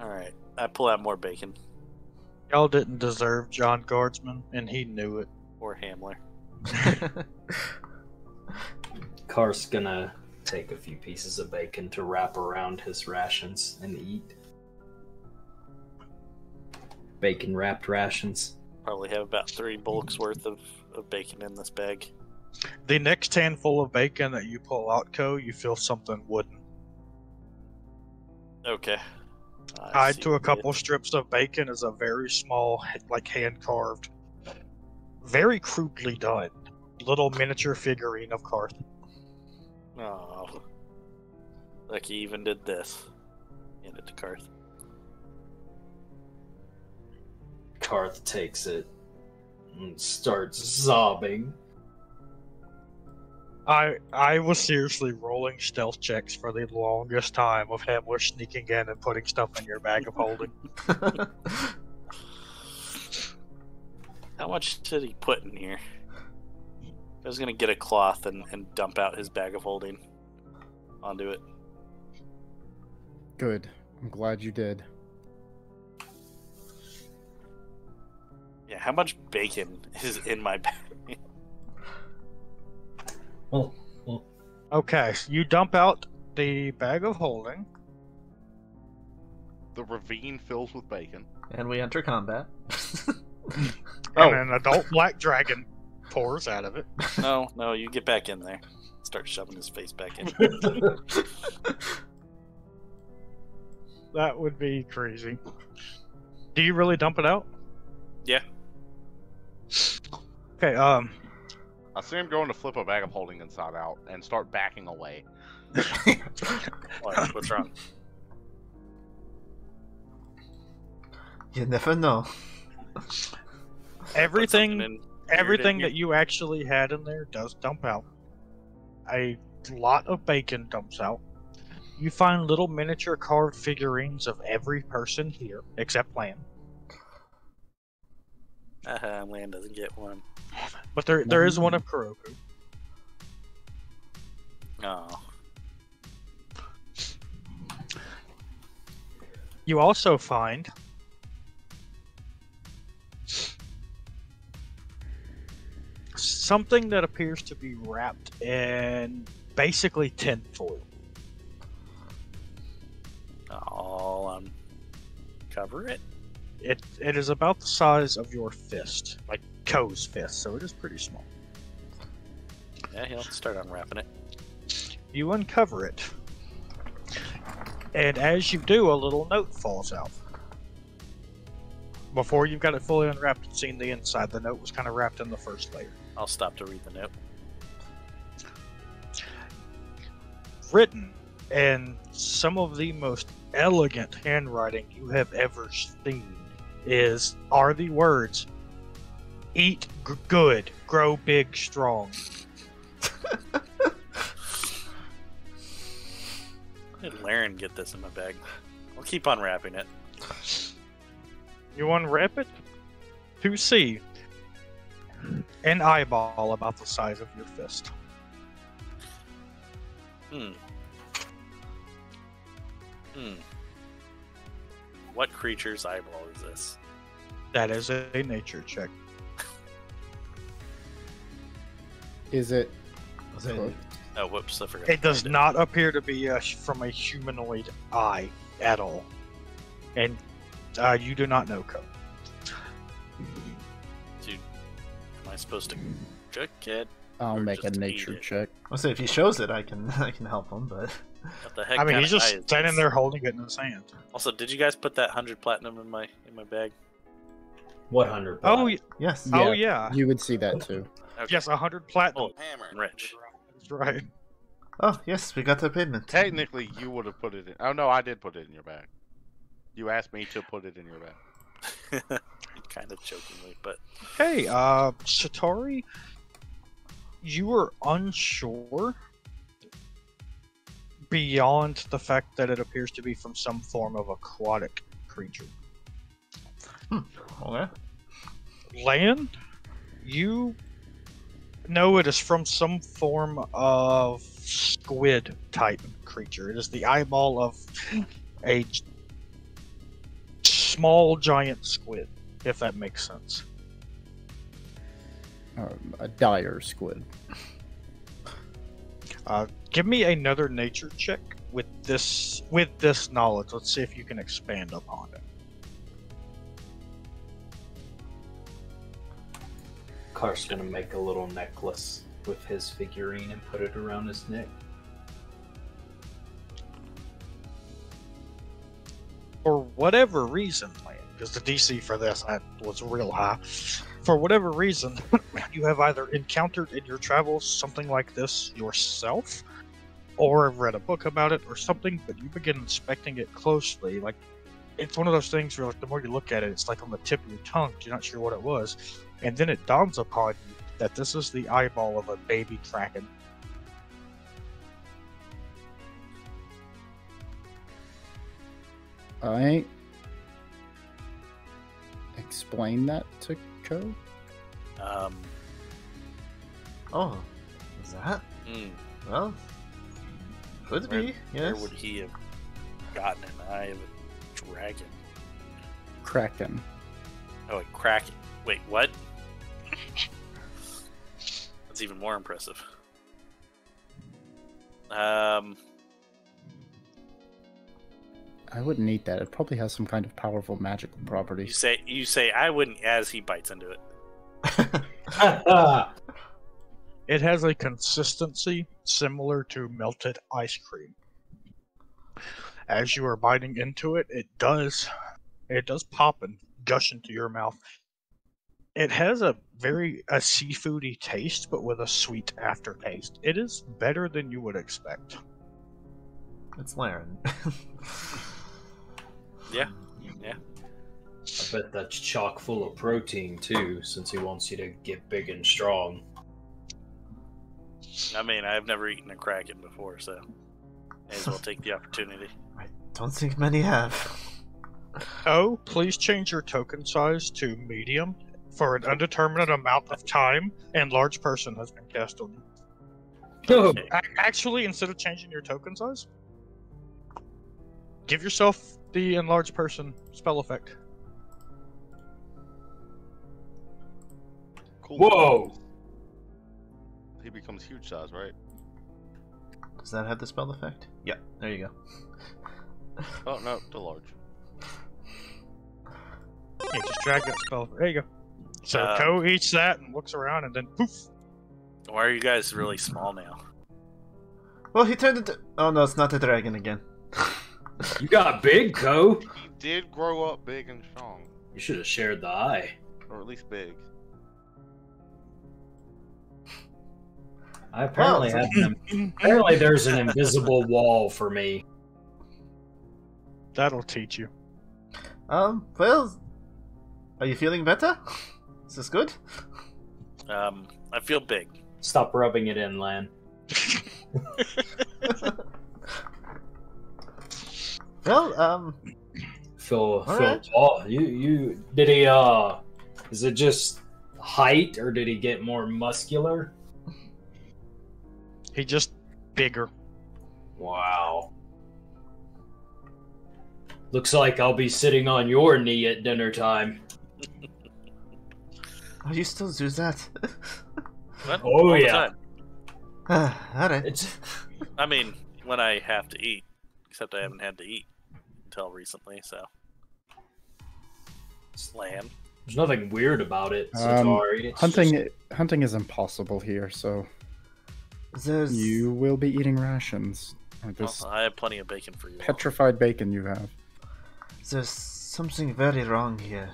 Speaker 1: Alright, I pull out more bacon.
Speaker 5: Y'all didn't deserve John Guardsman, and he knew it.
Speaker 1: Or Hamler.
Speaker 2: Kar's gonna take a few pieces of bacon to wrap around his rations and eat. Bacon wrapped rations.
Speaker 1: Probably have about 3 bulks worth of bacon in this bag.
Speaker 5: The next handful of bacon that you pull out, Ko, you feel something wooden.
Speaker 1: Okay.
Speaker 5: Tied to a couple strips of bacon is a very small, like hand-carved, very crudely done, little miniature figurine of Karth.
Speaker 1: Oh. Look, he even did this. Hand it to Karth.
Speaker 2: Karth takes it and starts sobbing.
Speaker 5: I was seriously rolling stealth checks for the longest time of Hamler sneaking in and putting stuff in your bag of holding.
Speaker 1: How much did he put in here? I was gonna get a cloth and dump out his bag of holding onto it.
Speaker 6: Good. I'm glad you did.
Speaker 1: Yeah, how much bacon is in my bag?
Speaker 2: Well,
Speaker 5: Okay, so you dump out the bag of holding.
Speaker 4: The ravine fills with bacon.
Speaker 3: And we enter combat.
Speaker 5: And an adult black dragon pours out of it.
Speaker 1: No, you get back in there. Start shoving his face back in.
Speaker 5: That would be crazy. Do you really dump it out?
Speaker 1: Yeah.
Speaker 5: Okay,
Speaker 4: I see him going to flip a bag of holding inside out and start backing away.
Speaker 1: What's wrong?
Speaker 3: You never know.
Speaker 5: everything that you actually had in there does dump out. A lot of bacon dumps out. You find little miniature carved figurines of every person here, except Lan.
Speaker 1: Land doesn't get one.
Speaker 5: But there is one of Kuroku.
Speaker 1: Oh.
Speaker 5: You also find something that appears to be wrapped in basically tinfoil.
Speaker 1: I'll cover it.
Speaker 5: It is about the size of your fist, like Ko's fist, so it is pretty small.
Speaker 1: Yeah, he'll start unwrapping it.
Speaker 5: You uncover it, and as you do, a little note falls out. Before you've got it fully unwrapped and seen the inside, the note was kind of wrapped in the first layer.
Speaker 1: I'll stop to read the note.
Speaker 5: Written in some of the most elegant handwriting you have ever seen are the words, "Eat good, grow big, strong."
Speaker 1: How did Laren get this in my bag? I'll keep unwrapping it.
Speaker 5: You unwrap it to see an eyeball about the size of your fist.
Speaker 1: What creature's eyeball is this?
Speaker 5: That is a nature check.
Speaker 6: Is it?
Speaker 1: Oh, whoops! I forgot.
Speaker 5: It does not appear to be from a humanoid eye at all, and you do not know Ko.
Speaker 1: Dude, am I supposed to cook it?
Speaker 6: I'll
Speaker 1: Or
Speaker 6: make a
Speaker 1: just eat
Speaker 6: nature
Speaker 1: it?
Speaker 6: check.
Speaker 3: I'll say if he shows it, I can help him. But
Speaker 1: What the heck?
Speaker 5: I mean,
Speaker 1: kinda
Speaker 5: he's just
Speaker 1: eye is
Speaker 5: standing
Speaker 1: this?
Speaker 5: there holding it in his hand.
Speaker 1: Also, did you guys put that 100 platinum in my bag?
Speaker 2: 100.
Speaker 5: Oh,
Speaker 3: yes,
Speaker 5: oh yeah.
Speaker 6: You would see that too.
Speaker 1: Okay.
Speaker 5: Yes, 100 platinum.
Speaker 1: Oh, hammer. Rich.
Speaker 5: That's right.
Speaker 3: oh yes, we got the payment.
Speaker 4: Technically, you would have put it in. Oh no, I did put it in your bag. You asked me to put it in your bag.
Speaker 1: Kind of jokingly, but
Speaker 5: Hey, Satori, you were unsure beyond the fact that it appears to be from some form of aquatic creature.
Speaker 3: Okay.
Speaker 5: Lan, you know it is from some form of squid type creature. It is the eyeball of a small giant squid, if that makes sense.
Speaker 6: A dire squid.
Speaker 5: Give me another nature check with this knowledge. Let's see if you can expand upon it.
Speaker 2: Kar's gonna make a little necklace with his figurine and put it around his neck.
Speaker 5: For whatever reason, because the DC for this was real high, for whatever reason, you have either encountered in your travels something like this yourself, or have read a book about it or something, but you begin inspecting it closely. Like, it's one of those things where, like, the more you look at it, it's like on the tip of your tongue. You're not sure what it was. And then it dawns upon you that this is the eyeball of a baby kraken.
Speaker 6: I explain that to Ko.
Speaker 3: Oh, is that?
Speaker 1: hmm,
Speaker 3: Well, could
Speaker 1: where,
Speaker 3: be.
Speaker 1: where
Speaker 3: Yes.
Speaker 1: would he have gotten an eye of a dragon?
Speaker 6: Kraken.
Speaker 1: Oh, a kraken. Wait, what? That's even more impressive.
Speaker 6: I wouldn't eat that. It probably has some kind of powerful magical
Speaker 1: You
Speaker 6: properties.
Speaker 1: say I wouldn't as he bites into it.
Speaker 5: It has a consistency similar to melted ice cream. As you are biting into it, it does pop and gush into your mouth. It has a seafoody taste, but with a sweet aftertaste. It is better than you would expect.
Speaker 3: It's Laren.
Speaker 1: Yeah.
Speaker 2: I bet that's chock full of protein too, since he wants you to get big and strong.
Speaker 1: I mean, I've never eaten a kraken before, so May as well take the opportunity.
Speaker 3: I don't think many have.
Speaker 5: Oh, please change your token size to medium for an undetermined amount of time, and large person has been cast on you.
Speaker 2: No.
Speaker 1: Okay.
Speaker 5: Actually, instead of changing your token size, give yourself the enlarged person spell effect.
Speaker 4: Cool.
Speaker 2: Whoa!
Speaker 4: He becomes huge size, right?
Speaker 3: Does that have the spell effect? Yeah, there you go.
Speaker 4: Oh no, too large.
Speaker 5: Yeah, just drag that spell. There you go. So
Speaker 1: Uh,
Speaker 5: Ko eats that and looks around, and then poof.
Speaker 1: Why are you guys really small now?
Speaker 3: Well, he turned into. Oh no, it's not the dragon again.
Speaker 2: You got big, Ko.
Speaker 4: He did grow up big and strong,
Speaker 2: You should have shared the eye.
Speaker 4: or at least big.
Speaker 2: I apparently have apparently there's an invisible wall for me.
Speaker 5: That'll teach you.
Speaker 3: Well, are you feeling better? Is this good?
Speaker 1: I feel big.
Speaker 2: Stop rubbing it in, Lan.
Speaker 3: Well,
Speaker 2: Phil
Speaker 3: right.
Speaker 2: tall. You did he is it just height or did he get more muscular?
Speaker 5: He just bigger.
Speaker 2: Wow. Looks like I'll be sitting on your knee at dinner time.
Speaker 3: are you still Zuzat?
Speaker 1: What?
Speaker 2: Oh,
Speaker 1: All the
Speaker 2: yeah.
Speaker 1: time.
Speaker 3: Alright.
Speaker 2: It's
Speaker 1: I mean, when I have to eat. Except I haven't had to eat until recently, so. Slam.
Speaker 2: there's nothing weird about it, Satari. It's
Speaker 6: Hunting is impossible here, so
Speaker 3: There's.
Speaker 6: you will be eating rations. Or this
Speaker 1: Well, I have plenty of bacon for you. all.
Speaker 6: petrified bacon you have.
Speaker 3: There's something very wrong here.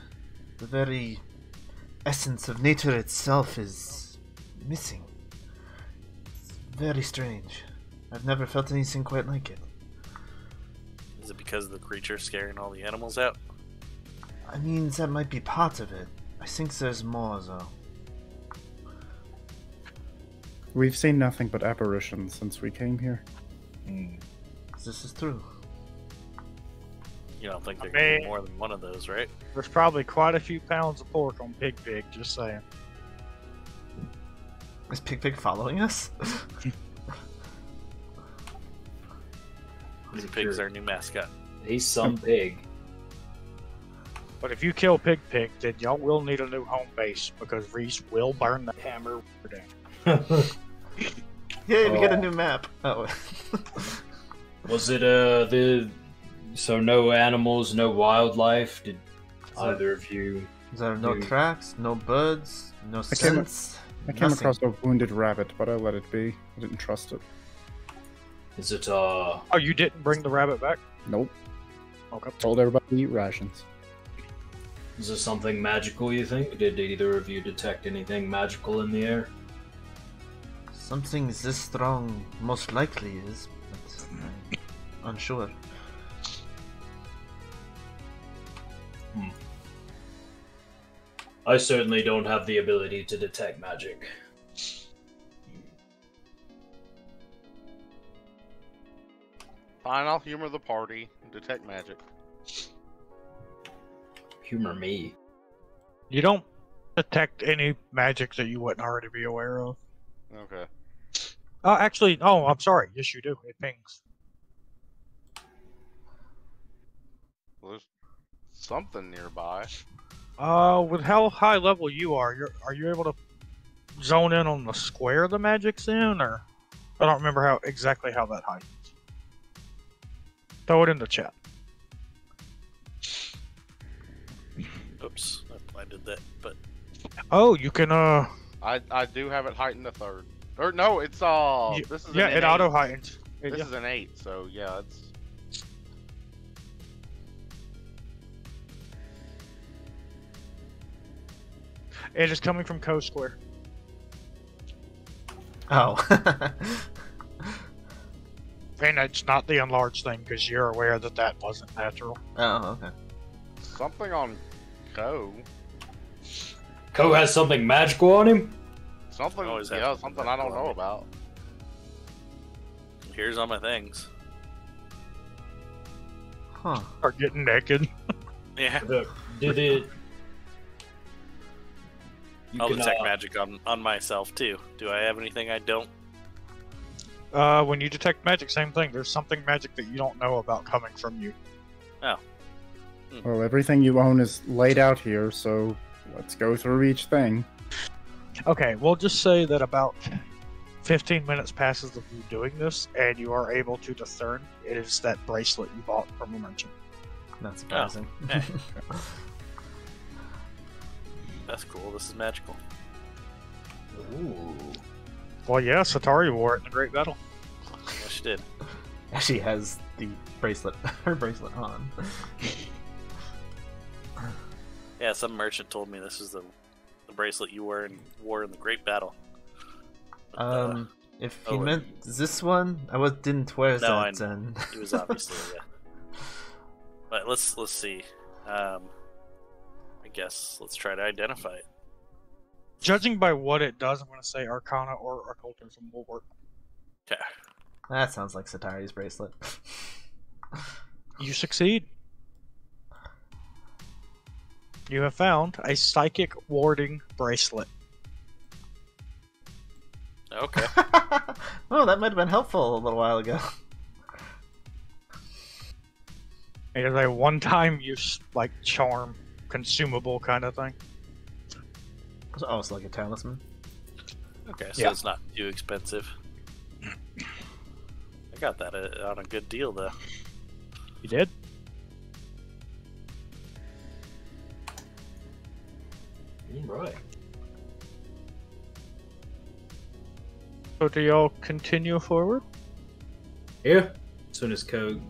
Speaker 3: The very essence of nature itself is missing. It's very strange. I've never felt anything quite like it.
Speaker 1: Is it because of the creature scaring all the animals out?
Speaker 3: I mean, that might be part of it. I think there's more, though.
Speaker 6: We've seen nothing but apparitions since we came here.
Speaker 3: This is true.
Speaker 1: You don't think there
Speaker 5: I
Speaker 1: could be
Speaker 5: mean-
Speaker 1: more than one of those, right?
Speaker 5: There's probably quite a few pounds of pork on Pig, just saying.
Speaker 3: Is Pig following us?
Speaker 1: Pig's our new mascot.
Speaker 2: He's some pig.
Speaker 5: But if you kill Pig, then y'all will need a new home base because Reese will burn the hammer down.
Speaker 3: Yay, we get a
Speaker 2: Oh.
Speaker 3: new map. Oh.
Speaker 2: Was it so no animals, no wildlife? Did either of you
Speaker 3: There are no
Speaker 2: Dude.
Speaker 3: tracks, no birds, no
Speaker 6: came-
Speaker 3: scents.
Speaker 6: I came
Speaker 3: nothing.
Speaker 6: across a wounded rabbit, but I let it be. I didn't trust it.
Speaker 2: is it
Speaker 5: Oh, you didn't bring the rabbit back?
Speaker 6: Nope.
Speaker 5: Okay.
Speaker 6: Told everybody to eat rations.
Speaker 2: is this something magical you think? Did either of you detect anything magical in the air?
Speaker 3: Something this strong most likely is, but I'm unsure.
Speaker 2: I certainly don't have the ability to detect magic.
Speaker 4: Fine, I'll humor the party and detect magic.
Speaker 2: Humor me.
Speaker 5: You don't detect any magic that you wouldn't already be aware of.
Speaker 4: Okay.
Speaker 5: Actually, I'm sorry. Yes, you do. It pings.
Speaker 4: Well, there's something nearby.
Speaker 5: With how high level you are you able to zone in on the square the magic's in, or I don't remember exactly how that heightens. Throw it in the chat.
Speaker 1: Oops, I did that, but
Speaker 5: Oh, you can
Speaker 4: I do have it heightened to third. Or no, it's this is
Speaker 5: yeah,
Speaker 4: an
Speaker 5: it auto heightens.
Speaker 4: This is an 8, so yeah, it's
Speaker 5: It is coming from Co Square.
Speaker 3: Oh.
Speaker 5: And it's not the enlarged thing because you're aware that wasn't natural.
Speaker 3: Oh, okay.
Speaker 4: something on Ko.
Speaker 2: Ko has something magical on him?
Speaker 4: Something
Speaker 1: Always have
Speaker 4: yeah,
Speaker 1: something
Speaker 4: something I don't
Speaker 1: magical on
Speaker 4: know
Speaker 1: me.
Speaker 4: about.
Speaker 1: here's all my things.
Speaker 3: Huh.
Speaker 5: Start getting naked.
Speaker 1: Yeah.
Speaker 2: Did it? You
Speaker 1: I'll
Speaker 2: can,
Speaker 1: detect magic on myself too. Do I have anything I don't?
Speaker 5: When you detect magic, same thing. There's something magic that you don't know about coming from you.
Speaker 6: Well, everything you own is laid out here, so let's go through each thing.
Speaker 5: Okay, we'll just say that about 15 minutes passes of you doing this, and you are able to discern it is that bracelet you bought from a merchant.
Speaker 3: Not surprising.
Speaker 1: Hey. That's cool. This is magical.
Speaker 2: Ooh.
Speaker 5: Well, yeah, Satari wore it in the Great Battle.
Speaker 1: Yeah, she did.
Speaker 3: She has the bracelet, her bracelet on.
Speaker 1: Yeah, some merchant told me this is the bracelet you wore in the Great Battle. But,
Speaker 3: If
Speaker 1: oh,
Speaker 3: he meant this one, I didn't wear
Speaker 1: No, I
Speaker 3: that.
Speaker 1: know.
Speaker 3: And
Speaker 1: It was obviously, yeah. But let's see. I guess let's try to identify it.
Speaker 5: Judging by what it does, I'm going to say Arcana or Occultism will work.
Speaker 1: Okay.
Speaker 3: that sounds like Satari's bracelet.
Speaker 5: You succeed. You have found a psychic warding bracelet.
Speaker 1: Okay.
Speaker 3: Oh, that might have been helpful a little while ago.
Speaker 5: It is a one-time use, like, charm, consumable kind of thing.
Speaker 3: Oh, it's like a talisman.
Speaker 1: Okay, so
Speaker 5: Yeah.
Speaker 1: it's not too expensive. I got that on a good deal though.
Speaker 5: You did?
Speaker 2: Right.
Speaker 5: So do y'all continue forward?
Speaker 2: Yeah. As soon as Code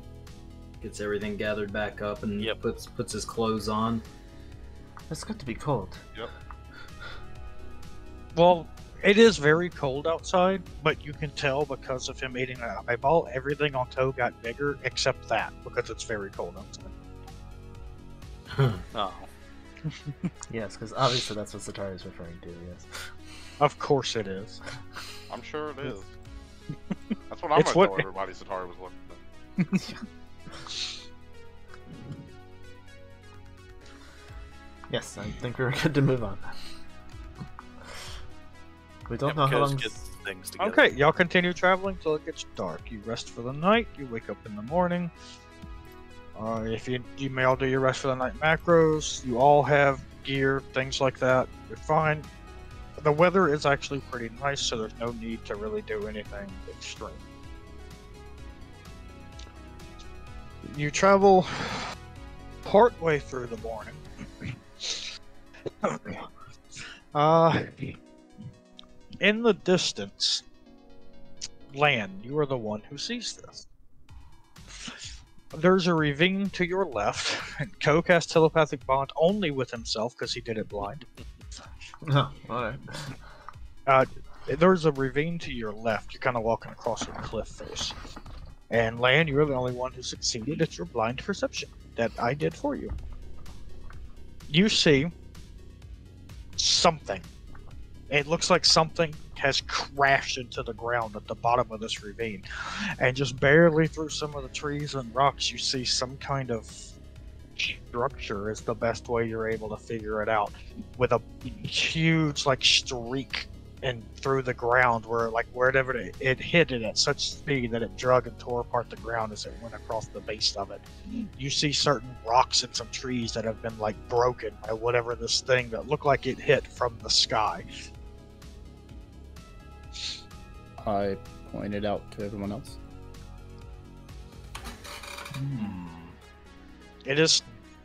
Speaker 2: gets everything gathered back up and
Speaker 1: Yep.
Speaker 2: puts his clothes on.
Speaker 3: It's got to be cold.
Speaker 5: Well, it is very cold outside, but you can tell because of him eating that eyeball, everything on Toe got bigger except that, because it's very cold outside.
Speaker 1: Oh,
Speaker 3: Yes, because obviously that's what Satari is referring to. Yes.
Speaker 5: Of course it is.
Speaker 4: I'm sure it is. That's what I'm
Speaker 5: It's
Speaker 4: gonna
Speaker 5: what-
Speaker 4: tell everybody Satari was looking at.
Speaker 3: Yes, I think we're good to move on. We don't
Speaker 1: Yep,
Speaker 3: know how
Speaker 1: Coast
Speaker 3: long.
Speaker 1: gets things together.
Speaker 5: Okay, y'all continue traveling till it gets dark. You rest for the night, you wake up in the morning. If you may all do your rest for the night macros, you all have gear, things like that. You're fine. The weather is actually pretty nice, so there's no need to really do anything extreme. You travel partway through the morning. In the distance, Lan, you are the one who sees this. There's a ravine to your left, and Ko casts telepathic bond only with himself because he did it blind.
Speaker 3: Oh, alright.
Speaker 5: There's a ravine to your left. You're kind of walking across a cliff face. And Lan, you're the only one who succeeded at your blind perception that I did for you. You see something. It looks like something has crashed into the ground at the bottom of this ravine. And just barely through some of the trees and rocks, you see some kind of structure is the best way you're able to figure it out. With a huge, like, streak and through the ground where, like, wherever it hit it at such speed that it drug and tore apart the ground as it went across the base of it. You see certain rocks and some trees that have been, like, broken by whatever this thing that looked like it hit from the sky.
Speaker 6: I pointed out to everyone else.
Speaker 5: It is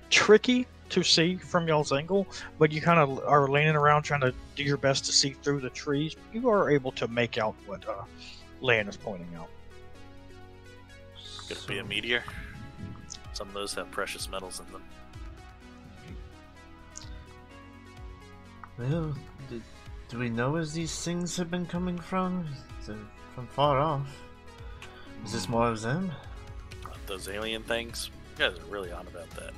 Speaker 5: tricky to see from y'all's angle, but you kind of are leaning around trying to do your best to see through the trees. You are able to make out what Lan is pointing out.
Speaker 1: Could it be a meteor? Some of those have precious metals in them.
Speaker 3: Well, do we know where these things have been coming from? They're from far off. Is this more of them?
Speaker 1: Those alien things? You guys are really on about that.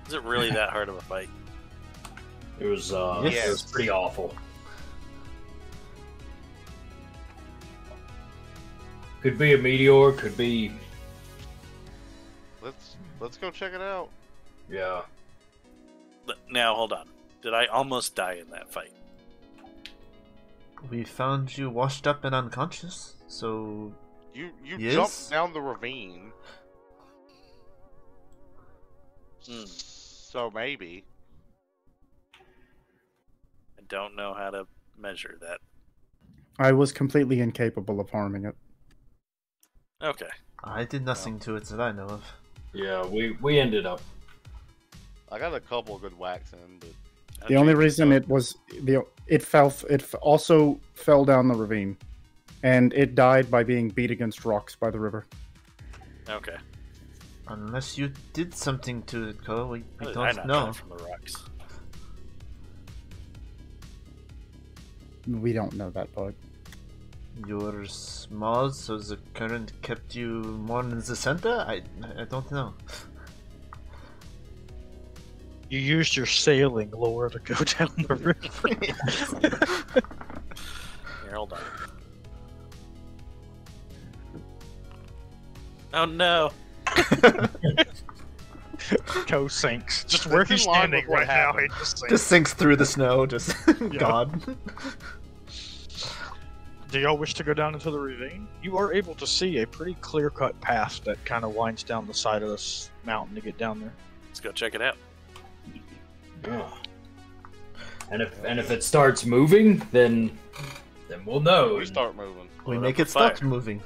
Speaker 1: Is it really that hard of a fight?
Speaker 2: It was
Speaker 3: Yes.
Speaker 2: it was pretty awful. Could be a meteor, could be
Speaker 4: Let's go check it out.
Speaker 2: Yeah.
Speaker 1: Now, hold on. Did I almost die in that fight?
Speaker 3: We found you washed up and unconscious, so
Speaker 4: You
Speaker 3: Yes?
Speaker 4: jumped down the ravine.
Speaker 1: Hmm.
Speaker 4: So maybe.
Speaker 1: I don't know how to measure that.
Speaker 6: I was completely incapable of harming it.
Speaker 1: Okay.
Speaker 3: I did nothing to it that I know of.
Speaker 2: Yeah, we ended up.
Speaker 4: I got a couple of good whacks in, but
Speaker 6: The only reason it also fell down the ravine, and it died by being beat against rocks by the river.
Speaker 1: Okay.
Speaker 3: Unless you did something to it, Ko, we
Speaker 1: How did I
Speaker 3: don't
Speaker 1: not
Speaker 3: know.
Speaker 1: die from the rocks?
Speaker 6: We don't know that, bud.
Speaker 3: You're small, so the current kept you more in the center? I don't know.
Speaker 5: You used your sailing lure to go down the river.
Speaker 1: Here, hold on. Oh no!
Speaker 5: Ko sinks. Just where
Speaker 4: That's in
Speaker 5: he's
Speaker 4: line
Speaker 5: standing
Speaker 4: with what
Speaker 5: right now, he
Speaker 4: happened.
Speaker 5: just sinks.
Speaker 3: Just sinks through the snow, just God.
Speaker 5: Do y'all wish to go down into the ravine? You are able to see a pretty clear-cut path that kind of winds down the side of this mountain to get down there.
Speaker 1: Let's go check it out.
Speaker 2: Yeah. And if it starts moving, then we'll know.
Speaker 4: we start moving.
Speaker 3: We
Speaker 1: Load
Speaker 3: make
Speaker 1: up
Speaker 3: it
Speaker 1: the
Speaker 3: stop
Speaker 1: fire.
Speaker 3: moving.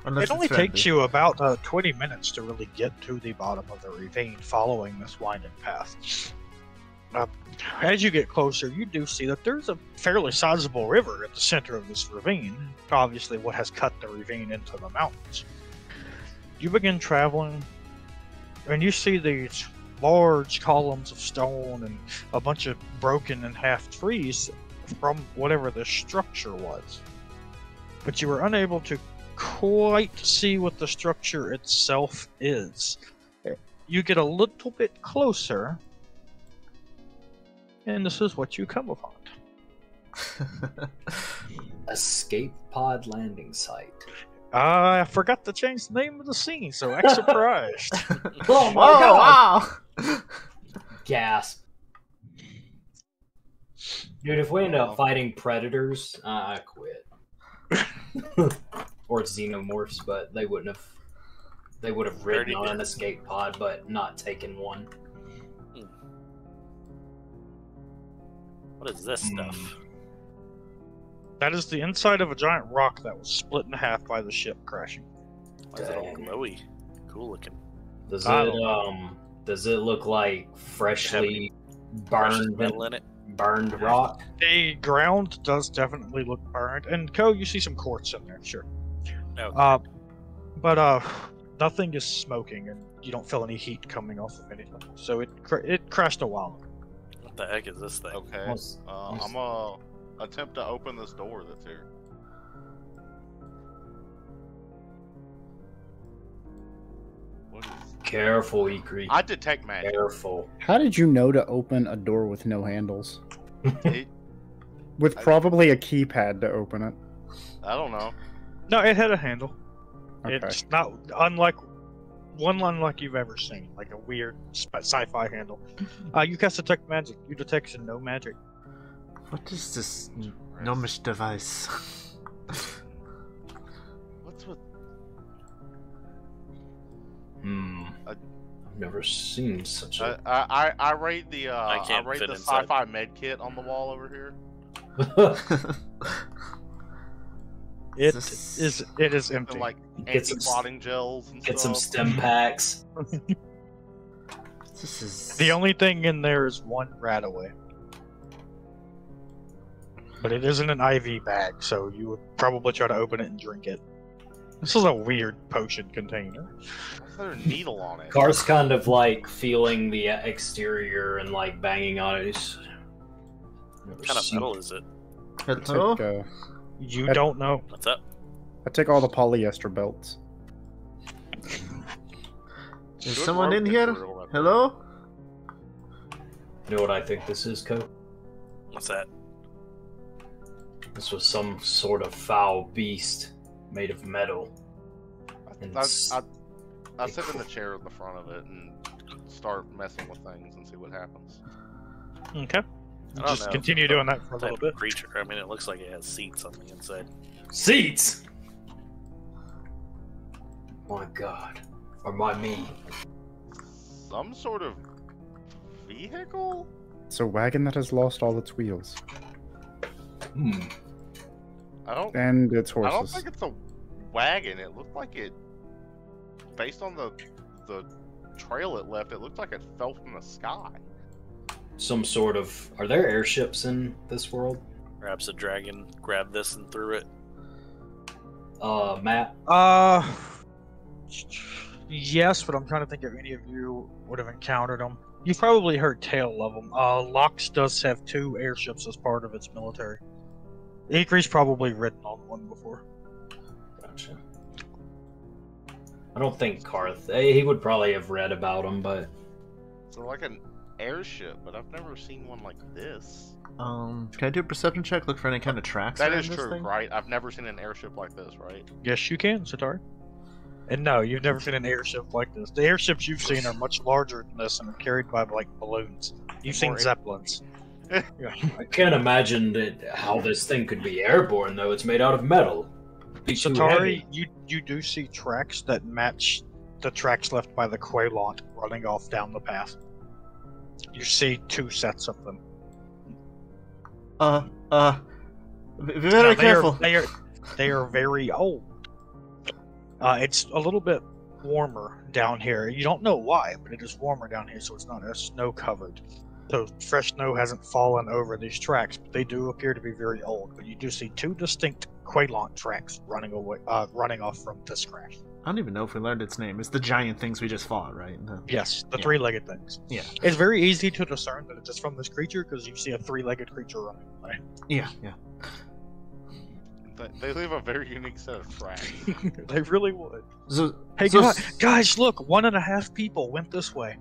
Speaker 3: Unless
Speaker 5: It only
Speaker 3: it's
Speaker 5: takes
Speaker 3: friendly.
Speaker 5: you about 20 minutes to really get to the bottom of the ravine following this winding path. As you get closer, you do see that there's a fairly sizable river at the center of this ravine, obviously what has cut the ravine into the mountains. You begin traveling, and you see these large columns of stone and a bunch of broken in half trees from whatever the structure was. But you were unable to quite see what the structure itself is. You get a little bit closer, and this is what you come upon.
Speaker 2: Escape pod landing site.
Speaker 5: I forgot to change the name of the scene, so act surprised.
Speaker 2: Oh my
Speaker 3: Oh,
Speaker 2: god!
Speaker 3: wow!
Speaker 2: Gasp. Dude, if we end up fighting predators, I quit. Or xenomorphs, but they would have ridden
Speaker 1: Already
Speaker 2: on
Speaker 1: did.
Speaker 2: an escape pod, but not taken one.
Speaker 1: What is this stuff?
Speaker 5: That is the inside of a giant rock that was split in half by the ship crashing.
Speaker 1: Why is it all
Speaker 2: Dang.
Speaker 1: glowy? Cool looking.
Speaker 2: Does
Speaker 5: I
Speaker 2: it
Speaker 5: don't
Speaker 2: does it look like freshly
Speaker 1: Precious
Speaker 2: burned
Speaker 1: metal in it.
Speaker 2: burned rock?
Speaker 5: The ground does definitely look burned, and Ko, you see some quartz in there, sure.
Speaker 1: Okay.
Speaker 5: But nothing is smoking, and you don't feel any heat coming off of anything. So it crashed a while ago.
Speaker 1: What the heck is this thing?
Speaker 4: Okay.
Speaker 2: Almost-
Speaker 4: I'm gonna attempt to open this door that's here. What is...
Speaker 2: Careful, Ikri.
Speaker 4: I detect magic.
Speaker 2: Careful.
Speaker 6: How did you know to open a door with no handles?
Speaker 4: It,
Speaker 6: With probably a keypad to open it.
Speaker 4: I don't know.
Speaker 5: No, it had a handle.
Speaker 6: Okay.
Speaker 5: It's not unlike you've ever seen, like a weird sci-fi handle. You cast detect magic. You detect no magic.
Speaker 3: What is this gnomish device?
Speaker 4: What's with?
Speaker 2: I've never seen such a.
Speaker 4: I rate the
Speaker 1: I
Speaker 4: I
Speaker 1: can't
Speaker 4: rate
Speaker 1: fit
Speaker 4: the
Speaker 1: inside.
Speaker 4: sci-fi med kit on the wall over here.
Speaker 5: It
Speaker 3: This-
Speaker 5: is empty.
Speaker 4: And like
Speaker 2: Get some
Speaker 4: anti-clotting gels and
Speaker 2: Get
Speaker 4: stuff.
Speaker 2: some stem packs.
Speaker 3: This is
Speaker 5: The only thing in there is one rat away. But it isn't an IV bag, so you would probably try to open it and drink it. This is a weird potion container.
Speaker 4: Why is there a needle on it?
Speaker 2: Car's kind of like feeling the exterior and like banging on it. Never
Speaker 1: What kind of
Speaker 2: seen-
Speaker 1: metal is it?
Speaker 6: I
Speaker 3: hello.
Speaker 6: take,
Speaker 5: You
Speaker 6: I-
Speaker 5: don't know.
Speaker 1: What's up?
Speaker 6: I take all the polyester belts.
Speaker 3: Is
Speaker 4: Good
Speaker 3: someone
Speaker 4: rope
Speaker 3: in here?
Speaker 4: material right there.
Speaker 3: Hello?
Speaker 2: You know what I think this is, Co?
Speaker 1: What's that?
Speaker 2: This was some sort of foul beast made of metal. And
Speaker 4: I,
Speaker 2: s-
Speaker 4: I, I sit in the chair in the front of it and start messing with things and see what happens.
Speaker 5: Okay.
Speaker 1: I don't
Speaker 5: Just
Speaker 1: know
Speaker 5: continue
Speaker 1: if it's
Speaker 5: doing that for a
Speaker 1: type
Speaker 5: little
Speaker 1: of
Speaker 5: bit.
Speaker 1: creature. I mean, it looks like it has seats on the inside.
Speaker 2: Seats. My God, or my me.
Speaker 4: Some sort of vehicle?
Speaker 6: It's a wagon that has lost all its wheels
Speaker 2: Hmm.
Speaker 4: I don't
Speaker 6: and its
Speaker 4: I don't
Speaker 6: horses.
Speaker 4: think it's a wagon. It looked like it, based on the trail it left, it looked like it fell from the sky.
Speaker 2: Some sort of. Are there airships in this world?
Speaker 1: Perhaps a dragon grabbed this and threw it.
Speaker 2: Matt.
Speaker 5: Yes, but I'm trying to think if any of you would have encountered them. You've probably heard tale of them. Lox does have 2 airships as part of its military. Ikri's probably ridden on one before.
Speaker 2: Gotcha. I don't think Karth. He would probably have read about them, but
Speaker 4: So like an airship, but I've never seen one like this.
Speaker 3: Can I do a perception check? Look for any kind of tracks.
Speaker 4: That
Speaker 3: around
Speaker 4: is
Speaker 3: this
Speaker 4: true,
Speaker 3: thing?
Speaker 4: right? I've never seen an airship like this, right?
Speaker 5: Yes, you can, Satari. And no, you've never seen an airship like this. The airships you've seen are much larger than this and are carried by like balloons. You've seen
Speaker 4: More-
Speaker 5: zeppelins. Yeah.
Speaker 2: I can't imagine how this thing could be airborne. Though it's made out of metal. It'd be too
Speaker 5: Satari,
Speaker 2: heavy.
Speaker 5: you do see tracks that match the tracks left by the Quailont running off down the path. You see 2 sets of them.
Speaker 3: Be very
Speaker 5: Now,
Speaker 3: careful.
Speaker 5: They are very old. It's a little bit warmer down here. You don't know why, but it is warmer down here, so it's not as snow covered. So fresh snow hasn't fallen over these tracks, but they do appear to be very old. But you do see 2 distinct Quailont tracks running off from this crash.
Speaker 3: I don't even know if we learned its name. It's the giant things we just fought, right?
Speaker 5: Yes, the
Speaker 3: Yeah.
Speaker 5: 3-legged things.
Speaker 3: Yeah.
Speaker 5: It's very easy to discern that it's from this creature because you see a 3-legged creature running away.
Speaker 3: Yeah.
Speaker 4: They leave a very unique set of tracks.
Speaker 5: They really would.
Speaker 3: So,
Speaker 5: Hey
Speaker 3: so,
Speaker 5: guys, look! 1.5 people went this way.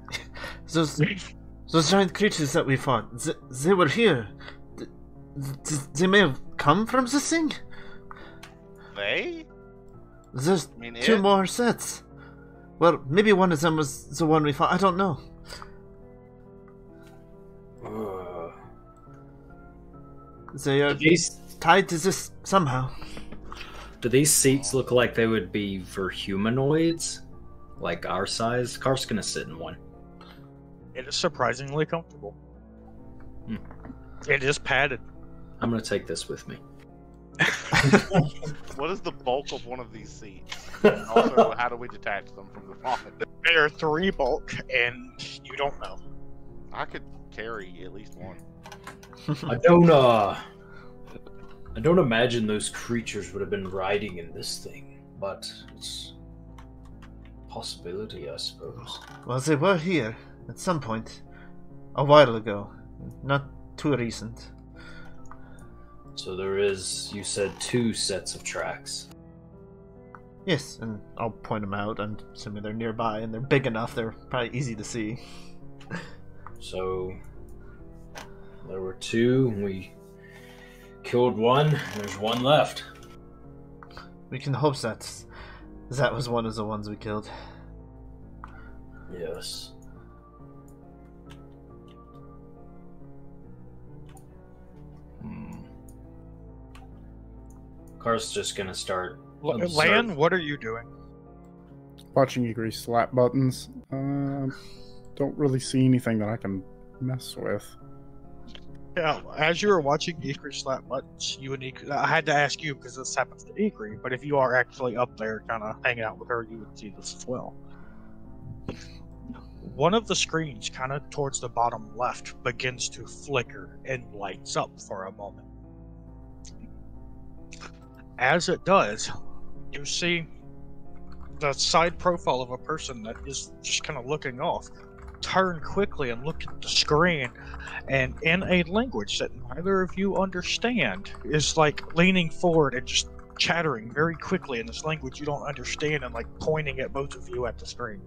Speaker 3: those giant creatures that we fought, they were here. They may have come from this thing.
Speaker 4: They?
Speaker 3: There's
Speaker 4: I mean,
Speaker 3: 2 more sets. Well, maybe one of them was the one we fought. I don't know. They are
Speaker 2: These
Speaker 3: tied to this somehow.
Speaker 2: Do these seats look like they would be for humanoids? Like our size? Karth's gonna sit in one.
Speaker 5: It is surprisingly comfortable.
Speaker 2: Hmm.
Speaker 5: It is padded.
Speaker 2: I'm gonna take this with me.
Speaker 4: What is the bulk of one of these seats? And also, how do we detach them from the pod?
Speaker 5: They are 3 bulk, and you don't know.
Speaker 4: I could carry at least one.
Speaker 2: I don't imagine those creatures would have been riding in this thing, but it's a possibility, I suppose.
Speaker 3: Well, they were here at some point a while ago, not too recent.
Speaker 2: So there is, you said, 2 sets of tracks.
Speaker 3: Yes, and I'll point them out. I'm assuming they're nearby and they're big enough. They're probably easy to see.
Speaker 2: So there were 2. We killed one. There's 1 left.
Speaker 3: We can hope that was one of the ones we killed.
Speaker 2: Yes. Karth's just gonna start. Observe.
Speaker 5: Lan, what are you doing?
Speaker 6: Watching you grease slap buttons. Don't really see anything that I can mess with.
Speaker 5: Yeah, as you were watching Ikri slap buttons, you and Ikri, I had to ask you because this happens to Ikri, but if you are actually up there kind of hanging out with her, you would see this as well. One of the screens, kind of towards the bottom left, begins to flicker and lights up for a moment. As it does, you see the side profile of a person that is just kind of looking off turn quickly and look at the screen, and in a language that neither of you understand is like leaning forward and just chattering very quickly in this language you don't understand and like pointing at both of you at the screen.